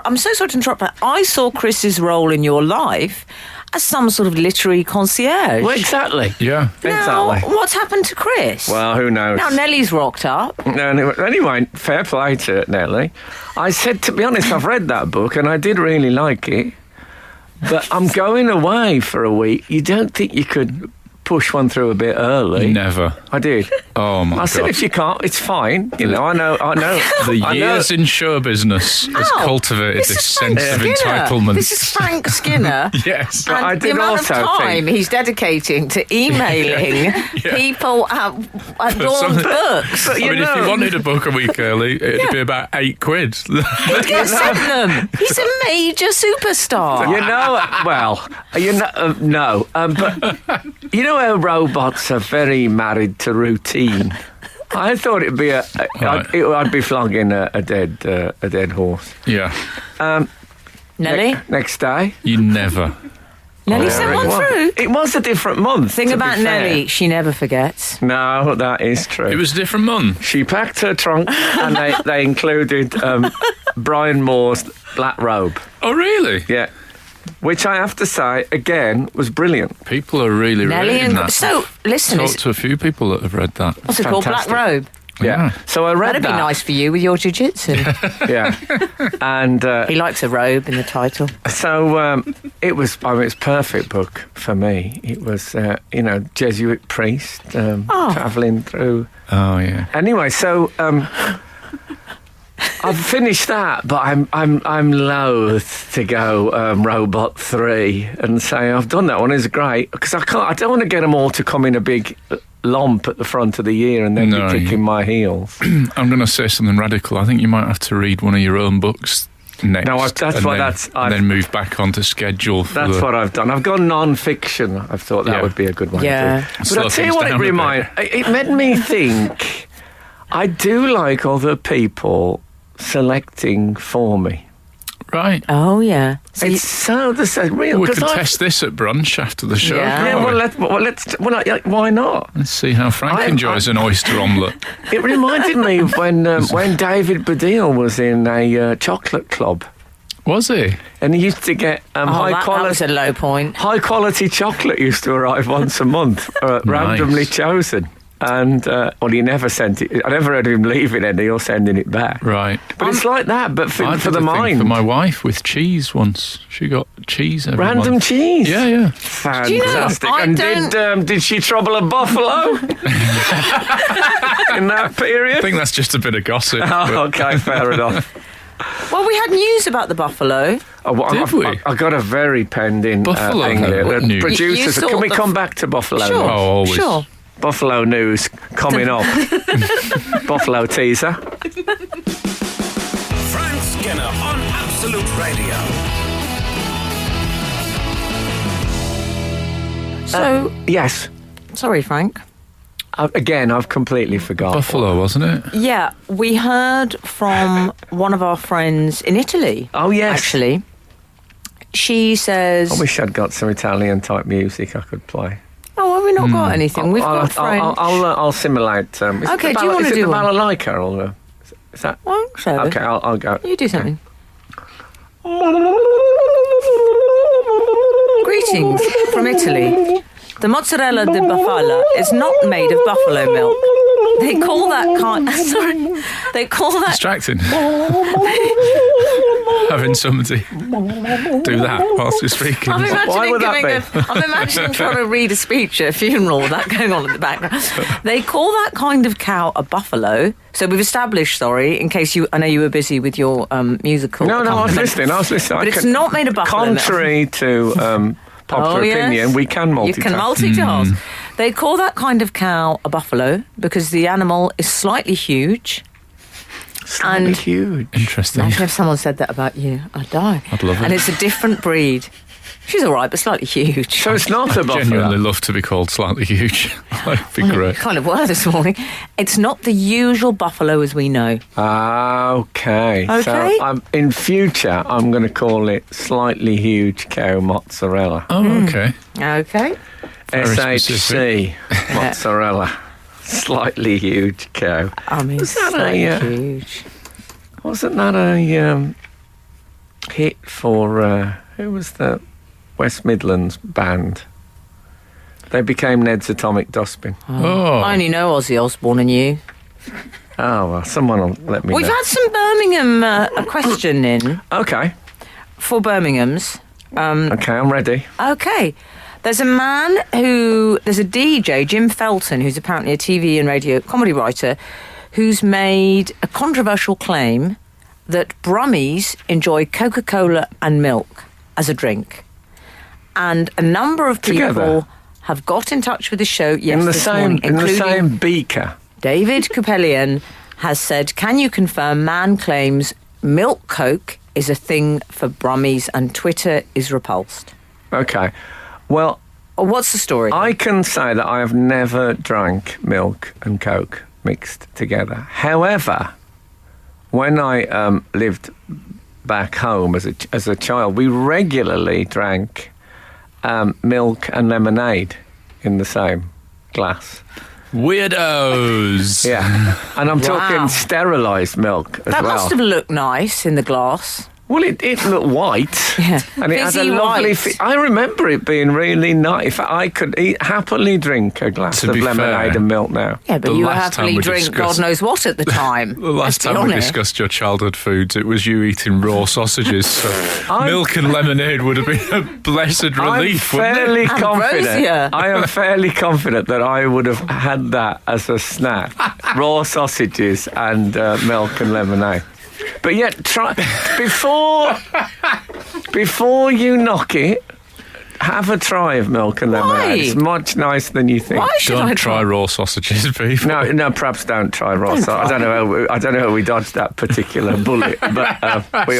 I'm so sorry to interrupt, but I saw Chris's role in your life as some sort of literary concierge. well, exactly. Yeah. Now, Exactly. what's happened to Chris? Well, who knows? Now Nelly's rocked up. Anyway, fair play to Nelly. I said, to be honest, I've read that book and I did really like it, but I'm going away for a week. You don't think you could push one through a bit early? Never. I did. Oh, my I God. said, if you can't, it's fine. I know. The I know. years in show business has Ow, cultivated this this is Frank sense of Skinner. entitlement. This is Frank Skinner. Yes. But And I the did amount of also time think- he's dedicating to emailing people at Dawn something- Books. But I you mean, if know- you wanted a book a week early, it'd be about £8. He'd get sent them. He's a major superstar. No. But you know how robots are very married to routine. I thought it'd be I'd be flogging a dead horse. Yeah. Nelly? Next day. You never. Nelly Oh, sent one It was- through. It was a different month. Thing to be about fair. Nelly, she never forgets. No, that is true. It was a different month. She packed her trunk and they included Brian Moore's Black Robe. Oh, really? Yeah. Which I have to say, again, was brilliant. People are really Nelly rating and... that. So, listen, Talked to a few people that have read that. what's it called? Black fantastic. Robe. Yeah. So I read That'd be that. nice for you with your jiu-jitsu. Yeah. And He likes a robe in the title. so it was, it's a perfect book for me. It was, Jesuit priest travelling through. Oh, yeah. Anyway, so I've finished that, but I'm loath to go Robot 3 and say I've done that one. It's great because I don't want to get them all to come in a big lump at the front of the year and then No, be kicking my heels. I'm going to say something radical. I think you might have to read one of your own books next. No, and then move back onto schedule. That's what I've done. I've gone non-fiction. I thought that would be a good one. Yeah. But I'll tell you what it reminded. It made me think. I do like other people selecting for me. Right. Oh, yeah. So It's so real. We could test this at brunch after the show. Yeah. can't we? Why not? Let's see how Frank enjoys an oyster omelette. It reminded me of when David Baddiel was in a chocolate club. Was he? And he used to get that was a low point. high quality chocolate used to arrive once a month, randomly chosen. And he never sent it. I never heard of him leaving any or sending it back. Right. But it's like that, but for I did the a thing mind. for my wife with cheese once. She got cheese every Random month. cheese. Yeah. Fantastic. I And don't- did she trouble a buffalo in that period? I think that's just a bit of gossip. Oh, okay, fair enough. Well, we had news about the buffalo. Did we? I got a very pending Buffalo thing here. what The news? producers, You can we thought come back to Buffalo Sure. news? Oh, always. Sure. Buffalo news coming up. Buffalo teaser. Frank Skinner on Absolute Radio. So, Yes. sorry, Frank. Again, I've completely forgotten. Buffalo, wasn't it? Yeah, we heard from one of our friends in Italy. Oh, yes. Actually. She says... I wish I'd got some Italian type music I could play. Oh, have we not got anything? We've got French. I'll simulate. Okay, do you want to do the one? balalaika or is that? Well, so Okay, I'll go. you do something. Greetings from Italy. The mozzarella di bufala is not made of buffalo milk. They call that kind. Sorry, they call that. Distracting. Having somebody do that whilst you're speaking. I'm Why would that imagining, I'm imagining trying to read a speech at a funeral with that going on in the background. They call that kind of cow a buffalo. So we've established, sorry, in case I know you were busy with your musical. No, I was accompaniment. listening. But it's not made of buffalo milk. Contrary to popular yes. opinion, we can multitask. You can multitask. They call that kind of cow a buffalo because the animal is slightly huge. Slightly and- huge. Interesting. Imagine if someone said that about you. I'd die. I'd love it. And it's a different breed. She's all right, but slightly huge. So it's not a Genuinely buffalo. love to be called slightly huge. That'd be great. Kind of were this morning. It's not the usual buffalo as we know. Okay. Okay. So in future, I'm going to call it slightly huge cow mozzarella. Oh, okay. Okay. Very SHC mozzarella. Slightly huge cow. I mean, Was that slightly a, huge. Wasn't that a hit for who was the West Midlands band? They became Ned's Atomic Dustbin. Oh. I only know Ozzy Osbourne and you. Oh, well, someone will let me We've know. had some Birmingham a question in Okay, for Birmingham's. okay, I'm ready. Okay. There's a DJ, Jim Felton, who's apparently a TV and radio comedy writer, who's made a controversial claim that Brummies enjoy Coca-Cola and milk as a drink. And a number of people Together? have got in touch with the show In the this morning, same including beaker. David Kupelian has said, can you confirm man claims milk Coke is a thing for Brummies and Twitter is repulsed? Okay. Well, Or what's the story? I can say that I have never drank milk and Coke mixed together. However, when I lived back home as a child, we regularly drank milk and lemonade in the same glass. Weirdos. Yeah, and I'm Wow. talking sterilised milk as That well. must have looked nice in the glass. Well, it looked white. Yeah. And it had a Fizzy lovely... white. I remember it being really nice. I could happily drink a glass To of be lemonade fair, and milk now. Yeah, but The you last time happily we drink discussed- God knows what at the time. The last time we discussed your childhood foods, it was you eating raw sausages. So milk and lemonade would have been a blessed relief, I'm wouldn't it? fairly Ambrosia. confident. I am fairly confident that I would have had that as a snack. Raw sausages and milk and lemonade. But yet, before you knock it, have a try of milk and lemonade. Why? It's much nicer than you think. Why should I Don't try raw sausages, people. No, perhaps don't try raw. I don't know how we dodged that particular bullet. But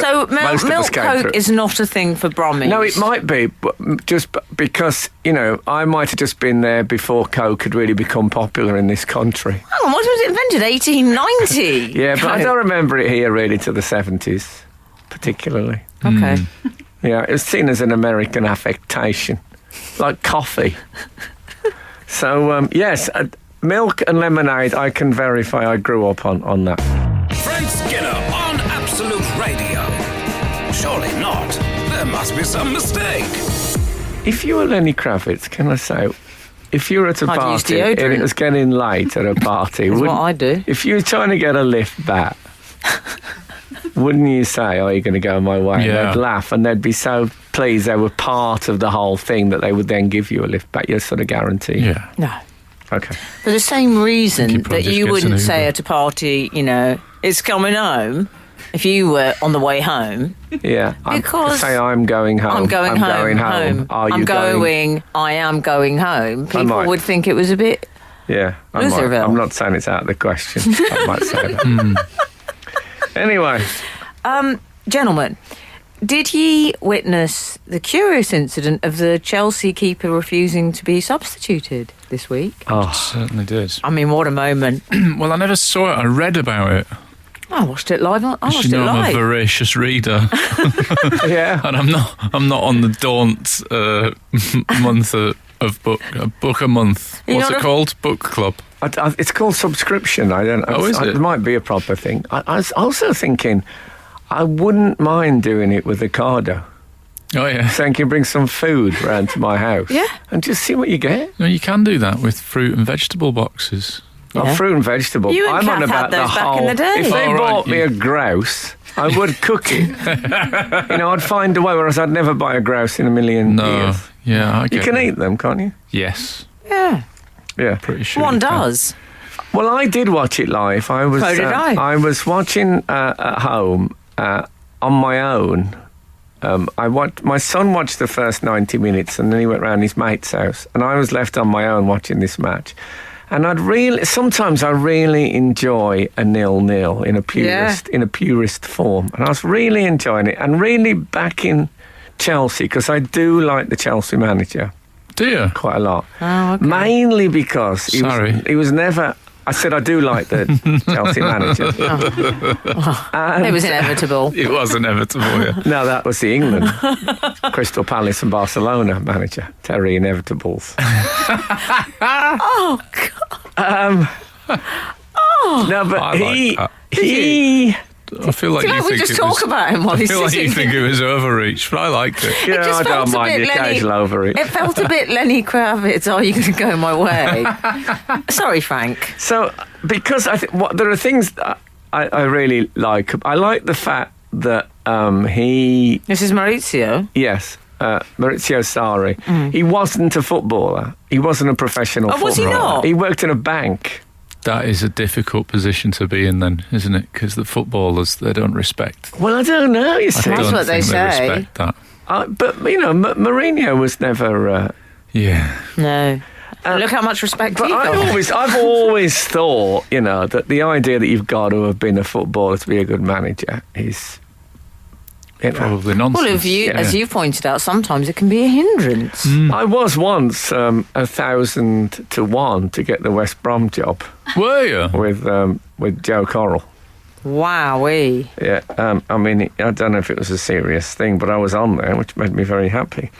So most of us milk came coke through. is not a thing for Brummies. No, it might be, but just because, I might have just been there before Coke had really become popular in this country. Hang on, what was it invented? 1890? Yeah, but I don't remember it here really till the 70s, particularly. Okay. Yeah, it was seen as an American affectation, like coffee. So, yes, milk and lemonade, I can verify I grew up on that. Frank Skinner on Absolute Radio. Surely not. There must be some mistake. If you were Lenny Kravitz, can I say, if you were at a I'd use party and deodorant. it was getting late at a party, That's what I do. if you were trying to get a lift back, wouldn't you say, "Oh, you're going to go my way"? Yeah. And they'd laugh and they'd be so pleased they were part of the whole thing that they would then give you a lift back. You're sort of guaranteed. Yeah. No. Okay. For the same reason Think he probably that just you gets wouldn't an say Uber. at a party, it's coming home, if you were on the way home. Yeah. Because say I'm going home. I'm going home. Are you I'm going? I am going home. People might. would think it was a bit. Yeah. Loserville. I'm not saying it's out of the question. I might say that. Anyway. Gentlemen, did ye witness the curious incident of the Chelsea keeper refusing to be substituted this week? Oh, Certainly did. I mean, what a moment. Well, I never saw it. I read about it. I watched it live. I As watched you it know, I'm a live. voracious reader, yeah. and I'm not on the Daunt month of book a month. You're What's not it called? Book club. It's called subscription. I don't know. Oh, is it? It might be a proper thing. I was also thinking I wouldn't mind doing it with Ocado. Oh yeah. Saying, can you bring some food round to my house? Yeah. And just see what you get. No, you can do that with fruit and vegetable boxes. Oh, Yeah. fruit and vegetable. You and I'm on Kath about had those the back whole. in the day. If they Oh, right, bought me you- a grouse, I would cook it. I'd find a way, whereas I'd never buy a grouse in a million No. years. Yeah, I You get can it. eat them, can't you? Yes, Yeah, Yeah. pretty sure. one you can. does. Well, I did watch it live. I was. So did I. I was watching at home on my own. My son watched the first 90 minutes, and then he went round his mate's house, and I was left on my own watching this match. And sometimes I really enjoy a 0-0 in a purist form, and I was really enjoying it, and really backing Chelsea because I do like the Chelsea manager Do you? quite a lot. Oh, okay. Mainly because Sorry. he was never. I said I do like the Chelsea manager. It was inevitable. It was inevitable. Yeah. No, that was the England, Crystal Palace and Barcelona manager, Terry Inevitables. Oh, God. No, but I like that. he. I feel like Can you we think just it talk was, about him while I he's feel like you sitting think it was overreach, but I liked it. Yeah, just I don't felt a mind bit the Lenny- occasional overreach. It felt a bit Lenny Kravitz, are you going to go my way? Sorry, Frank. So, because there are things that I really like. I like the fact that he. This is Maurizio. Yes. Maurizio Sarri. He wasn't a footballer. He wasn't a professional Oh, footballer. was he not? He worked in a bank. That is a difficult position to be in, then, isn't it? Because the footballers, they don't respect. Well, I don't know, you see. I That's don't what they think say. respect that. But, Mourinho was never... Yeah. No. Look how much respect but he got. I've always thought, that the idea that you've got to have been a footballer to be a good manager is... Probably nonsense. Well, as you pointed out, sometimes it can be a hindrance. I was once 1,000 to 1 to get the West Brom job Were you? with Joe Correll. Wowee. Yeah, I don't know if it was a serious thing, but I was on there, which made me very happy.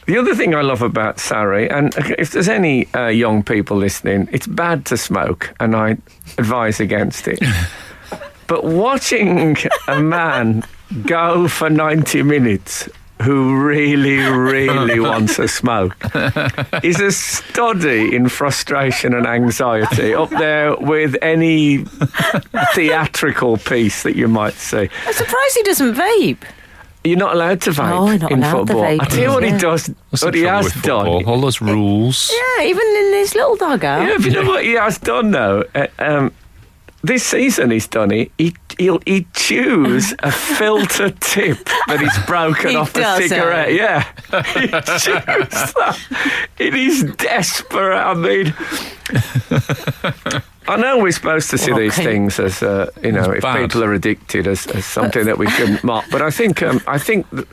The other thing I love about Sarri, and if there's any young people listening, it's bad to smoke, and I advise against it. But watching a man go for 90 minutes who really, really wants a smoke is a study in frustration and anxiety, up there with any theatrical piece that you might see. I'm surprised he doesn't vape. You're not allowed to vape Oh, you're not in allowed to football. vape, I tell you what he yeah. does, That's what the he trouble has with football. done. All those rules. Yeah, even in his little dugout. Yeah, but you know what he has done though? this season he's done it. He'd choose a filter tip that he's broken off a cigarette. Yeah, he choose that. It is desperate. I mean, I know we're supposed to see these things as if bad. People are addicted as something that we shouldn't mock. But I think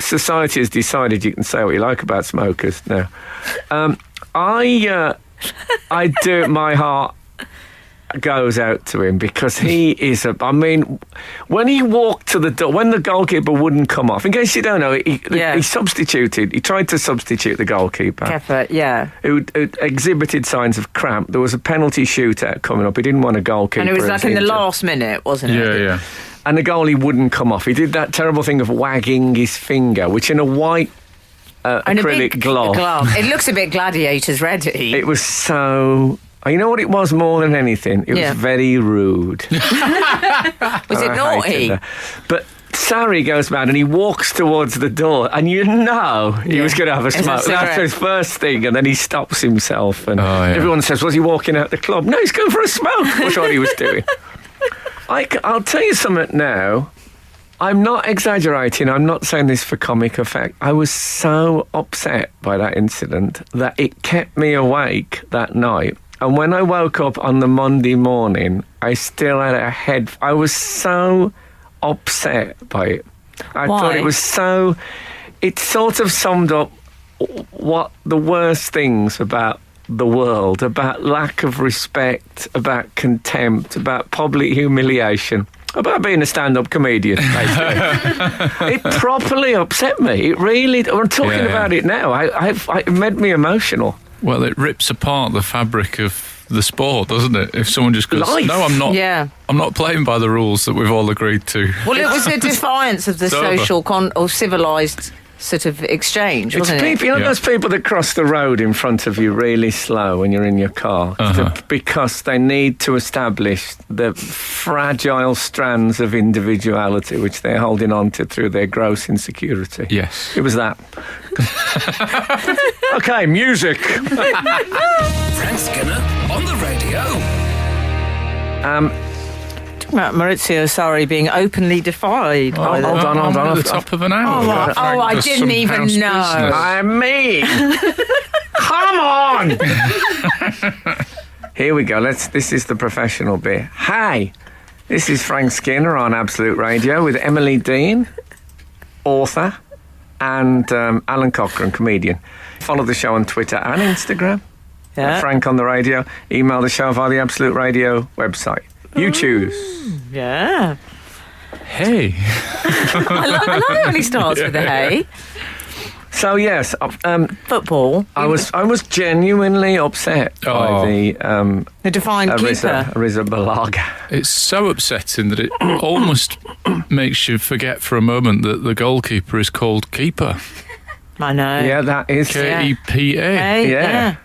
society has decided you can say what you like about smokers now. I do. My heart goes out to him because he is when he walked to the door, when the goalkeeper wouldn't come off, in case you don't know, he tried to substitute the goalkeeper. Who exhibited signs of cramp. There was a penalty shootout coming up. He didn't want a goalkeeper. And it was like in the last minute, wasn't it? Yeah. And the goalie wouldn't come off. He did that terrible thing of wagging his finger, which in a white acrylic glove. It looks a bit Gladiators ready. It was so... You know what it was more than anything? It was very rude. Was it naughty? But Sarri goes mad and he walks towards the door and he was going to have a smoke. That's his first thing, and then he stops himself and everyone says, was he walking out the club? No, he's going for a smoke. That's what he was doing. I'll tell you something now. I'm not exaggerating. I'm not saying this for comic effect. I was so upset by that incident that it kept me awake that night. And when I woke up on the Monday morning, I still had a head... I was so upset by it. I thought it was so... It sort of summed up what the worst things about the world, about lack of respect, about contempt, about public humiliation, about being a stand-up comedian, basically. It properly upset me. It really... I'm talking about it now. It made me emotional. Well, it rips apart the fabric of the sport, doesn't it? If someone just goes, no, I'm not. Yeah. I'm not playing by the rules that we've all agreed to. Well, it was a defiance of the social or civilised sort of exchange, wasn't it? You know those people that cross the road in front of you really slow when you're in your car because they need to establish the fragile strands of individuality which they're holding on to through their gross insecurity. Yes. It was that. Okay, music. Frank Skinner on the radio. About Maurizio Sarri being openly defied. Hold on. At the top of an hour. I didn't even know. I mean, come on. Here we go. This is the professional bit. Hi, this is Frank Skinner on Absolute Radio with Emily Dean, author, and Alan Cochrane, comedian. Follow the show on Twitter and Instagram. At Frank on the Radio. Email the show via the Absolute Radio website. You choose. Yeah. Hey. I love it when he starts with a hey. So yes, football. I was genuinely upset by the defined keeper, Theresa May. It's so upsetting that it almost makes you forget for a moment that the goalkeeper is called keeper. I know. Yeah, that is Kepa. Yeah.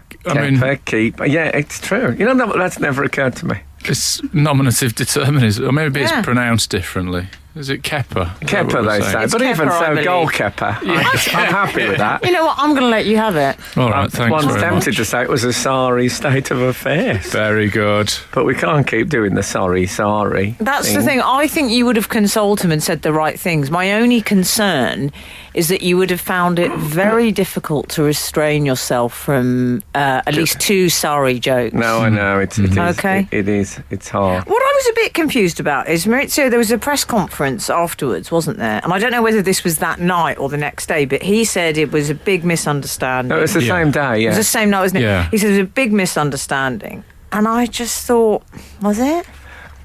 Keeper. Yeah, it's true. You know, that's never occurred to me. It's nominative determinism, or maybe it's pronounced differently. Is it Kepa? Kepa, they say. But Kepa, even so, goalkeeper. I'm happy with that. You know what? I'm going to let you have it. All right, thanks One's very tempted much. to say it was a sorry state of affairs. Very good. But we can't keep doing the sorry. That's the thing. I think you would have consoled him and said the right things. My only concern is that you would have found it very difficult to restrain yourself from at least two sorry jokes. No, I know. It is. Okay. It is. It's hard. What I was a bit confused about is, Maurizio, there was a press conference afterwards, wasn't there? And I don't know whether this was that night or the next day, but he said it was a big misunderstanding. No, it was the same day, It was the same night, wasn't it? Yeah. He said it was a big misunderstanding. And I just thought, was it?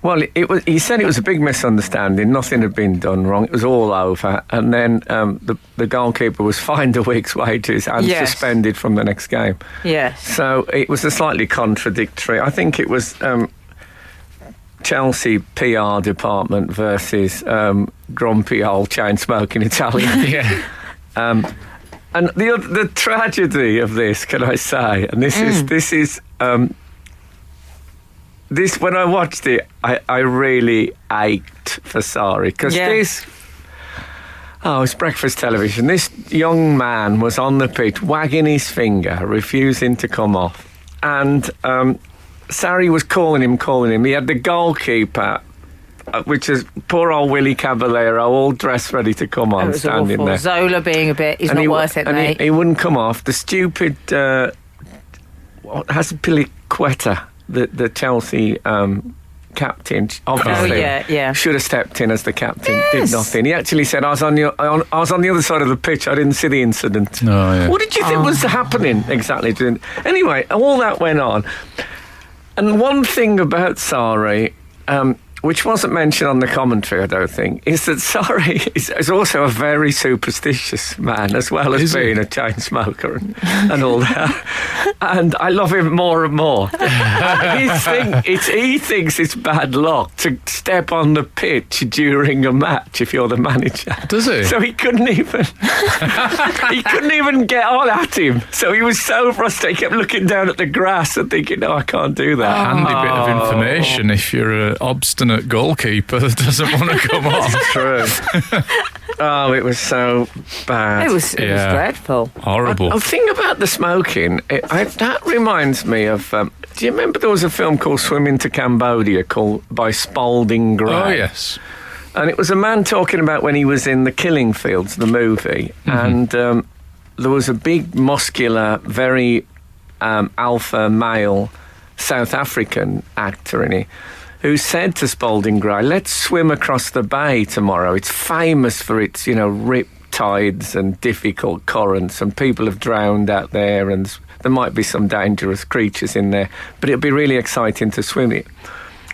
Well, it was. He said it was a big misunderstanding. Nothing had been done wrong. It was all over. And then the goalkeeper was fined a week's wages and suspended from the next game. Yes. So it was a slightly contradictory. I think it was Chelsea PR department versus grumpy old chain-smoking Italian. Yeah. And the tragedy of this, can I say? And this is. This, when I watched it, I really ached for Sarri because it's breakfast television. This young man was on the pitch, wagging his finger, refusing to come off, and Sarri was calling him. He had the goalkeeper, which is poor old Willie Caballero, all dressed ready to come on, standing awful. there. Zola being a bit, he's not worth it, mate. He wouldn't come off. The stupid Azpilicueta, the Chelsea captain, obviously should have stepped in as the captain. Did nothing. He actually said, I was on the other side of the pitch. I didn't see the incident. Oh, yeah. What did you think was happening exactly? Anyway, all that went on. And one thing about Sarri, which wasn't mentioned on the commentary, I don't think, is that Sarri is also a very superstitious man, as well as being a chain smoker and all that. And I love him more and more. He thinks it's bad luck to step on the pitch during a match if you're the manager. Does he? So he couldn't even get on at him. So he was so frustrated. He kept looking down at the grass and thinking, no, I can't do that. Handy bit of information if you're an obstinate goalkeeper that doesn't want to come off. True. Oh, it was so bad. It was dreadful. Horrible. The thing about the smoking, that reminds me of... do you remember there was a film called Swimming to Cambodia by Spalding Gray? Oh, yes. And it was a man talking about when he was in The Killing Fields, the movie, and there was a big, muscular, very alpha male South African actor in it who said to Spalding Gray, let's swim across the bay tomorrow. It's famous for its, rip tides and difficult currents, and people have drowned out there, and there might be some dangerous creatures in there, but it'll be really exciting to swim it.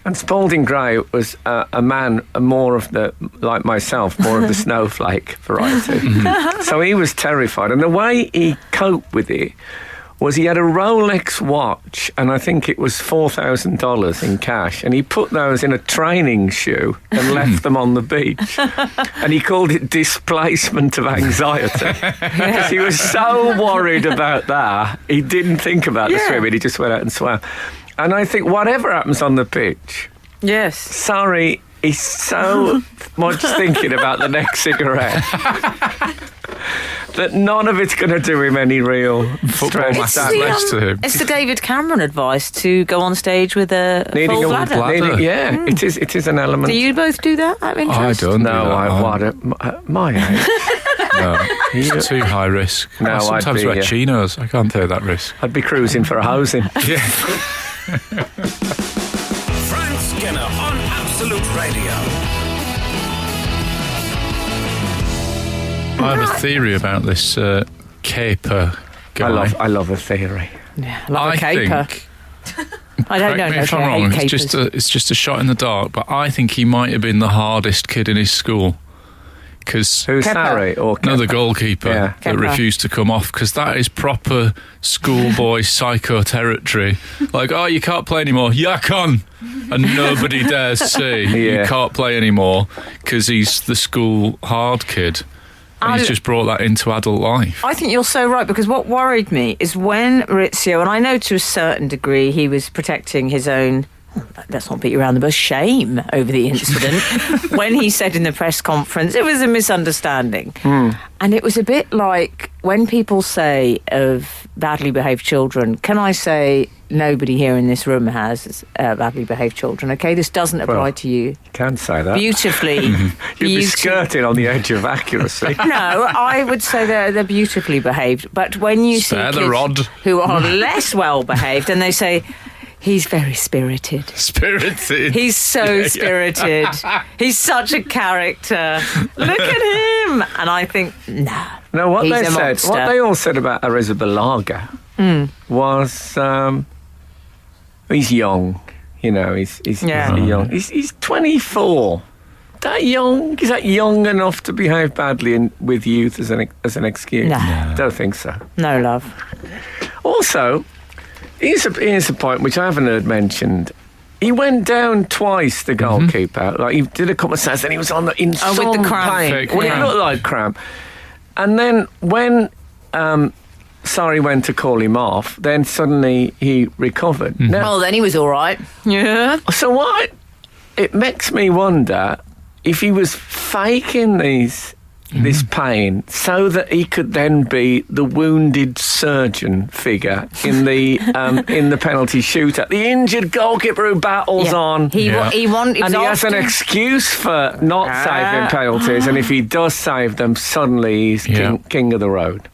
And Spalding Gray was a man more of the, like myself, more of the snowflake variety. So he was terrified. And the way he coped with it was he had a Rolex watch, and I think it was $4,000 in cash, and he put those in a training shoe and left them on the beach. And he called it displacement of anxiety. Because he was so worried about that, he didn't think about the swimming, he just went out and swam. And I think whatever happens on the pitch, Sarri is so much thinking about the next cigarette that none of it's going to do him any real stress. It's the David Cameron advice to go on stage with a full bladder. It is an element. Do you both do that? I'm interested. I don't. My age. No, you're too high risk. No, I sometimes wear chinos. I can't take that risk. I'd be cruising for a housing. Yeah. Frank Skinner on Absolute Radio. I have a theory about this caper guy. I love a theory. Yeah, I love a caper. I don't know. Correct me if I'm wrong. It's just a shot in the dark. But I think he might have been the hardest kid in his school. Who's Sarri or Kepa? No, the goalkeeper that Kepa. refused to come off, because that is proper schoolboy psycho territory. Like, oh, you can't play anymore. Yeah, I can. And nobody dares say you can't play anymore because he's the school hard kid. And he's just brought that into adult life. I think you're so right, because what worried me is when Maurizio, and I know to a certain degree he was protecting his own, let's not beat you around the bush, shame over the incident, when he said in the press conference it was a misunderstanding. And it was a bit like when people say of badly behaved children, can I say nobody here in this room has badly behaved children, okay? This doesn't apply to you. You can say that. Beautifully. You'd be skirting on the edge of accuracy. No, I would say they're beautifully behaved. But when you see kids who are less well behaved and they say, he's very spirited. Spirited. He's so spirited. He's such a character. Look at him. And I think, no, what he's what they all said about Arrizabalaga was he's young. He's young. He's 24. That young? Is that young enough to behave badly with youth as an excuse? No. Don't think so. No, love. Also, here's a point which I haven't heard mentioned. He went down twice, the goalkeeper. Like, he did a couple of sets, and he was on in some with the cramp. pain. Well, it looked like cramp. And then when Sarri went to call him off, then suddenly he recovered. Well, then he was all right. Yeah. So what? It makes me wonder if he was faking these this pain, so that he could then be the wounded surgeon figure in the penalty shootout. The injured goalkeeper who battles on. He and he has an excuse for not saving penalties, and if he does save them, suddenly he's king of the road.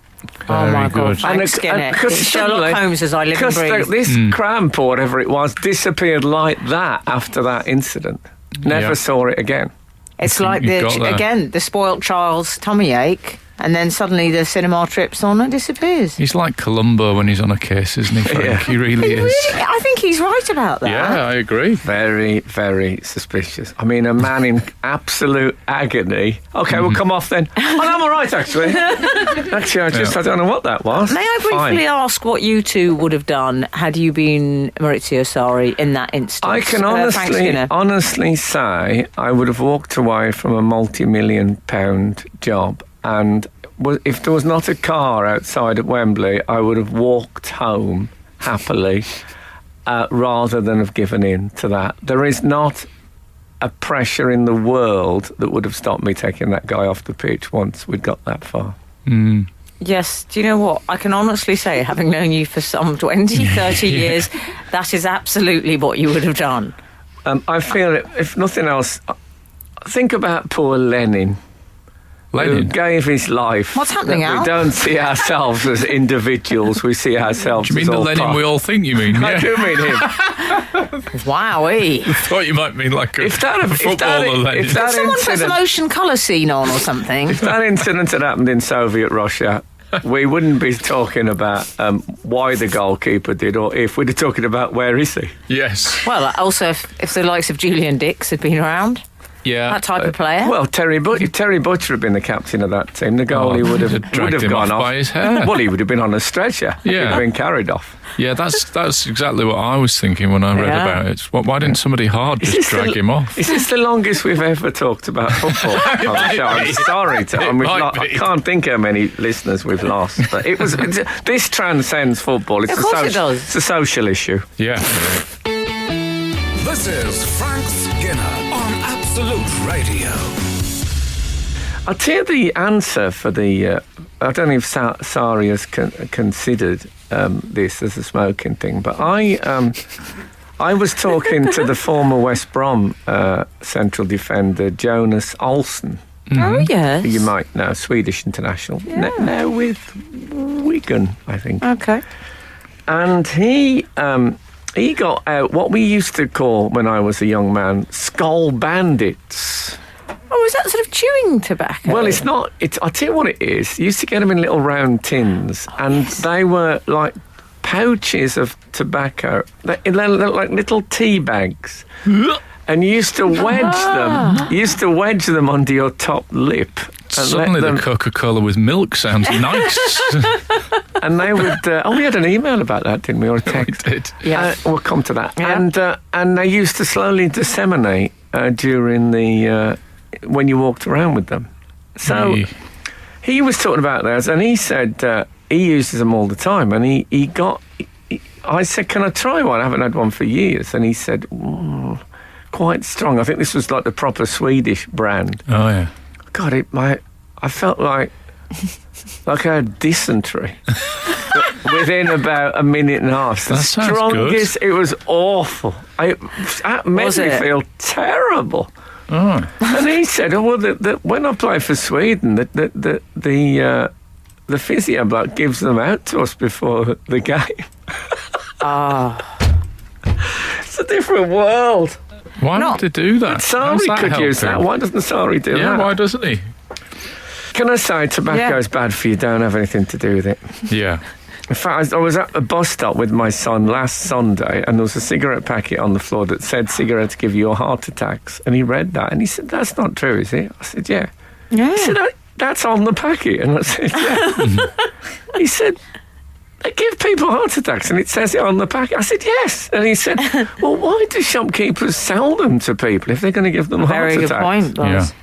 Oh my God! good. Thanks, Skinner. It's Sherlock Holmes as I live and breathe. This cramp or whatever it was disappeared like that after that incident. Never saw it again. It's like the spoilt child's tummy ache, and then suddenly the cinema trips on and disappears. He's like Columbo when he's on a case, isn't he, Frank? Yeah. He really is. I think he's right about that. Yeah, I agree. Very, very suspicious. I mean, a man in absolute agony. Okay, we'll come off then. Oh, no, I'm all right, actually. I don't know what that was. May I briefly ask what you two would have done had you been Maurizio Sarri in that instance? I can honestly say I would have walked away from a multi-million-pound job, and if there was not a car outside at Wembley, I would have walked home happily rather than have given in to that. There is not a pressure in the world that would have stopped me taking that guy off the pitch once we'd got that far. Yes, do you know what? I can honestly say, having known you for some 20, 30 years, that is absolutely what you would have done. I feel, if nothing else, think about poor Lenin. Who gave his life. What's happening, Al? We don't see ourselves as individuals, we see ourselves Do you as mean all the Lenin we all think you mean? I do mean him. Wowee. I thought you might mean like a footballer Lenin. If that Someone put some ocean colour scene on or something. If that incident had happened in Soviet Russia, we wouldn't be talking about why the goalkeeper did, or if we'd be talking about where is he. Yes. Well, also, if the likes of Julian Dix had been around. Yeah. That type of player. Well, Terry Butcher had been the captain of that team. The goalie would have gone off by his hair. Well, he would have been on a stretcher. Yeah. He'd have been carried off. Yeah, that's exactly what I was thinking when I read about it. Why didn't somebody hard just drag him off? Is this the longest we've ever talked about football on the show? I'm sorry. I can't think how many listeners we've lost. But this transcends football. Of course it does. It's a social issue. Yeah. This is Frank Skinner on Absolute Radio. I'll tell you the answer for the... I don't know if Sarri has considered this as a smoking thing, but I was talking to the former West Brom central defender, Jonas Olsson. Oh, yes. You might know, Swedish international. Yeah. Now with Wigan, I think. Okay. And he got out what we used to call, when I was a young man, skull bandits. Oh, is that sort of chewing tobacco? Well, it's not. I'll tell you what it is. You used to get them in little round tins, and they were like pouches of tobacco. They looked like little tea bags. And you used to wedge them. You used to wedge them under your top lip. Suddenly the Coca-Cola with milk sounds nice. And they would... we had an email about that, didn't we? Or a text. We did. Yeah. We'll come to that. Yeah. And they used to slowly disseminate during the... when you walked around with them. So he was talking about those, and he said he uses them all the time. And he got... I said, can I try one? I haven't had one for years. And he said... quite strong. I think this was like the proper Swedish brand. Oh, yeah. God, I felt like I had dysentery within about a minute and a half. The strongest, it was awful. It made me feel terrible. Oh. And he said, when I play for Sweden, the physio bloke gives them out to us before the game. It's a different world. Why would they do that? Sarri could use that. Why doesn't Sarri do that? Yeah, why doesn't he? Can I say tobacco's bad for you? Don't have anything to do with it. Yeah. In fact, I was at a bus stop with my son last Sunday, and there was a cigarette packet on the floor that said cigarettes give you heart attacks. And he read that, and he said, that's not true, is it? I said, yeah. He said, that's on the packet. And I said, yeah. He said, they give people heart attacks, and it says it on the packet. I said, yes. And he said, well, why do shopkeepers sell them to people if they're going to give them heart attacks? Very good point, Buzz. Yeah.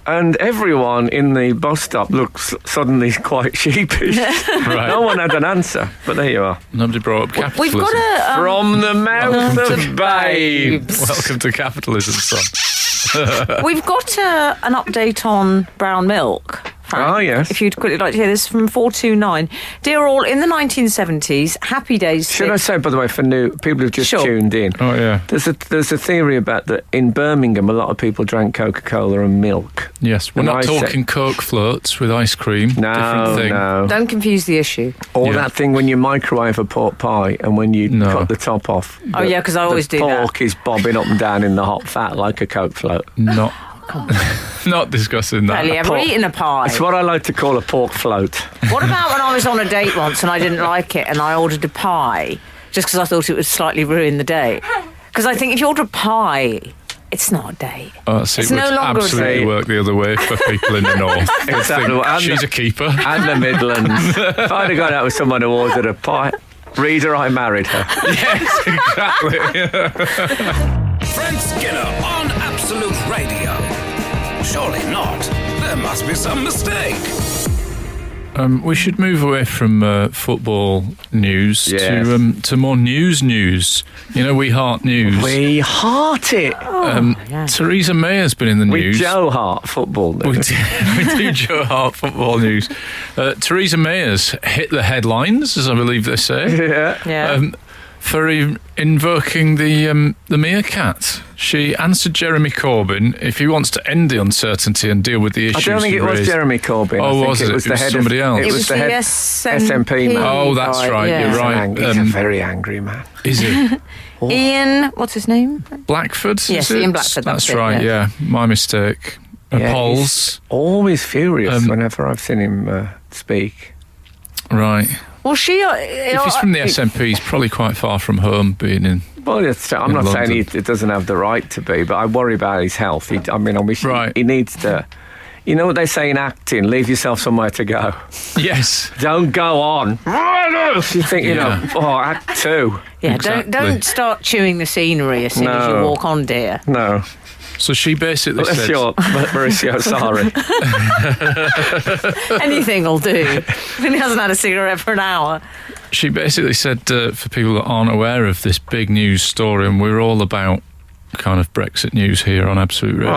And everyone in the bus stop looks suddenly quite sheepish. Right. No one had an answer, but there you are. Nobody brought up capitalism. We've got a... From the mouth of babes. Welcome to capitalism, son. We've got an update on brown milk Frank, Oh, yes. if you'd quickly like to hear this from 429. Dear all, in the 1970s, happy days. Should I say, by the way, for new people who've just Sure. tuned in, Oh, yeah. there's a theory about that in Birmingham, a lot of people drank Coca-Cola and milk. Yes, we're And not I said- talking Coke floats with ice cream. No, Different thing. no. Don't confuse the issue. Or Yeah. that thing when you microwave a pork pie and when you No. cut the top off. Oh, yeah, 'cause I always do The that. pork is bobbing up and down in the hot fat like a Coke float. Not, not discussing that. Have you ever pork- eaten a pie? It's what I like to call a pork float. What about when I was on a date once and I didn't like it and I ordered a pie just because I thought it would slightly ruin the date? Because I think if you order a pie, it's not a date. Oh, see, It's it no would longer a absolutely date. work the other way for people in the north. They Exactly. think And she's the- a keeper. And the Midlands. If I'd have gone out with someone who ordered a pie, reader, I married her. Yes, exactly. Frank Skinner on Absolute Radio. Surely not. There must be some mistake. We should move away from football news Yes. to more news. You know, we heart news. We heart it. Yeah. Theresa May has been in the With news. Joe Hart football. We do Joe Hart football news. Theresa May has hit the headlines, as I believe they say, Yeah. Yeah. for invoking the meerkat. She answered Jeremy Corbyn if he wants to end the uncertainty and deal with the I issues. don't think he it was raised. Jeremy Corbyn. Oh, I think was it? It was It the was head somebody of, else. It was the the head SNP man. Oh, that's guy, right, yeah. you're right. He's a very angry man. Is it Ian, what's his name? Blackford? is Yes, it? Ian Blackford, That's that's it, right. yeah. Yeah, my mistake. Yeah, Polls. Always furious Um, whenever I've seen him speak. Right. Well, she. If he's from the SNP, he's probably quite far from home, being in. Well, I'm in not saying London. he doesn't have the right to be, but I worry about his health. I wish Right. he needs to. You know what they say in acting? Leave yourself somewhere to go. Yes. Don't go on. You think, Yeah. act two. Yeah, Exactly. don't start chewing the scenery as soon as you No. walk on, dear. No. So she basically Bless said. your Mauricio Sarri. Anything will do. I mean, he hasn't had a cigarette for an hour. She basically said, for people that aren't aware of this big news story, and we're all about kind of Brexit news here on Absolute Radio.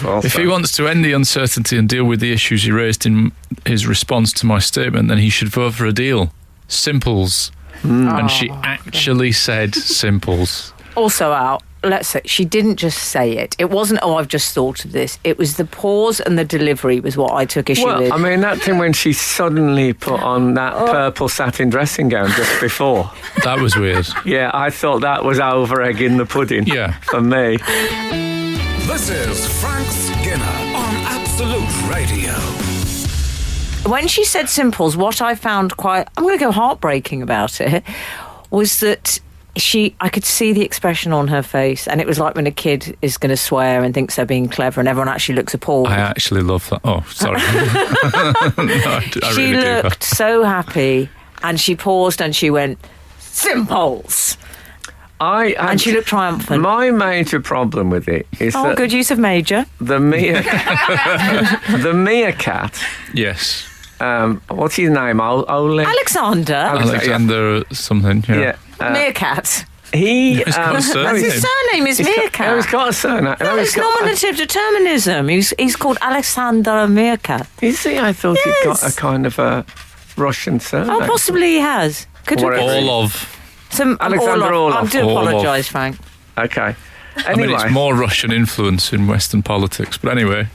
Oh, If he wants to end the uncertainty and deal with the issues he raised in his response to my statement, then he should vote for a deal. Simples. And she actually said simples. Also out. Let's say she didn't just say it. It wasn't, I've just thought of this. It was the pause and the delivery was what I took issue with. I mean, that thing when she suddenly put on that purple satin dressing gown just before. That was weird. Yeah, I thought that was over egging the pudding. Yeah. For me. This is Frank Skinner on Absolute Radio. When she said simples, what I found quite, I'm going to go heartbreaking about it, was that I could see the expression on her face, and it was like when a kid is going to swear and thinks they're being clever and everyone actually looks appalled. I actually love that. Oh, sorry. No, I She really do. looked so happy, and she paused and she went, simples. And she looked triumphant. My major problem with it is Oh, that good use of major. the meerkat, Yes. what's his name? Ole? Alexander. Alexander something. Yeah. Yeah. Meerkat. He. He's got a surname. His surname is Meerkat. He's got a surname. No, it's nominative determinism. He's called Alexander Meerkat. Is he? I thought he'd got Yes. a kind of a Russian surname. Oh, possibly he has. Could Whatever. All of. Alexander Orlov. I do Orlov. apologise, Frank. Okay. I mean, Anyway, it's more Russian influence in Western politics. But anyway,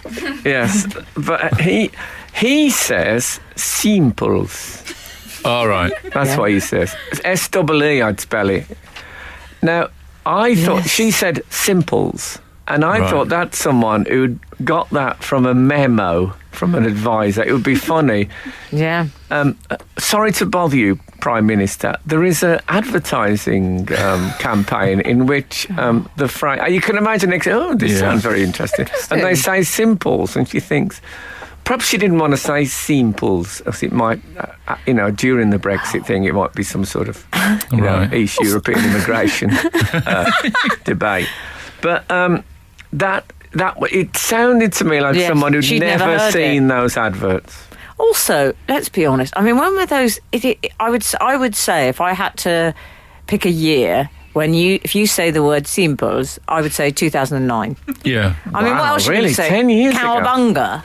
yes, but he says simples. all right. That's what he says. S-E-E, I'd spell it. Now, I thought she said simples, and I Right. thought that's someone who'd got that from a memo from an advisor. It would be funny. Yeah. Sorry to bother you, Prime Minister. There is an advertising campaign in which the phrase... You can imagine, this Yeah. sounds very interesting. And they say simples, and she thinks... Perhaps she didn't want to say simples, as it might, during the Brexit thing, it might be some sort of, Right. East European immigration debate. But it sounded to me like Yes, someone who'd she'd never never heard seen those adverts. Also, let's be honest. I mean, when were those? I would say if I had to pick a year if you say the word simples, I would say 2009. Yeah. I mean, what Wow, else should really? you say? 10 years ago? Cowabunga.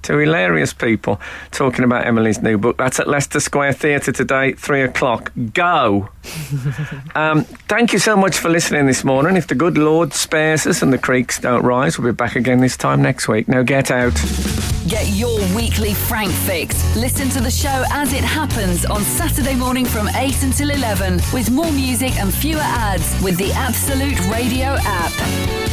Two hilarious people talking about Emily's new book. That's at Leicester Square Theatre today, 3:00. Go! Thank you so much for listening this morning. If the good Lord spares us and the creeks don't rise, we'll be back again this time next week. Now get out. Get your weekly Frank fix. Listen to the show as it happens on Saturday morning from 8 until 11 with more music and fewer ads with the Absolute Radio app.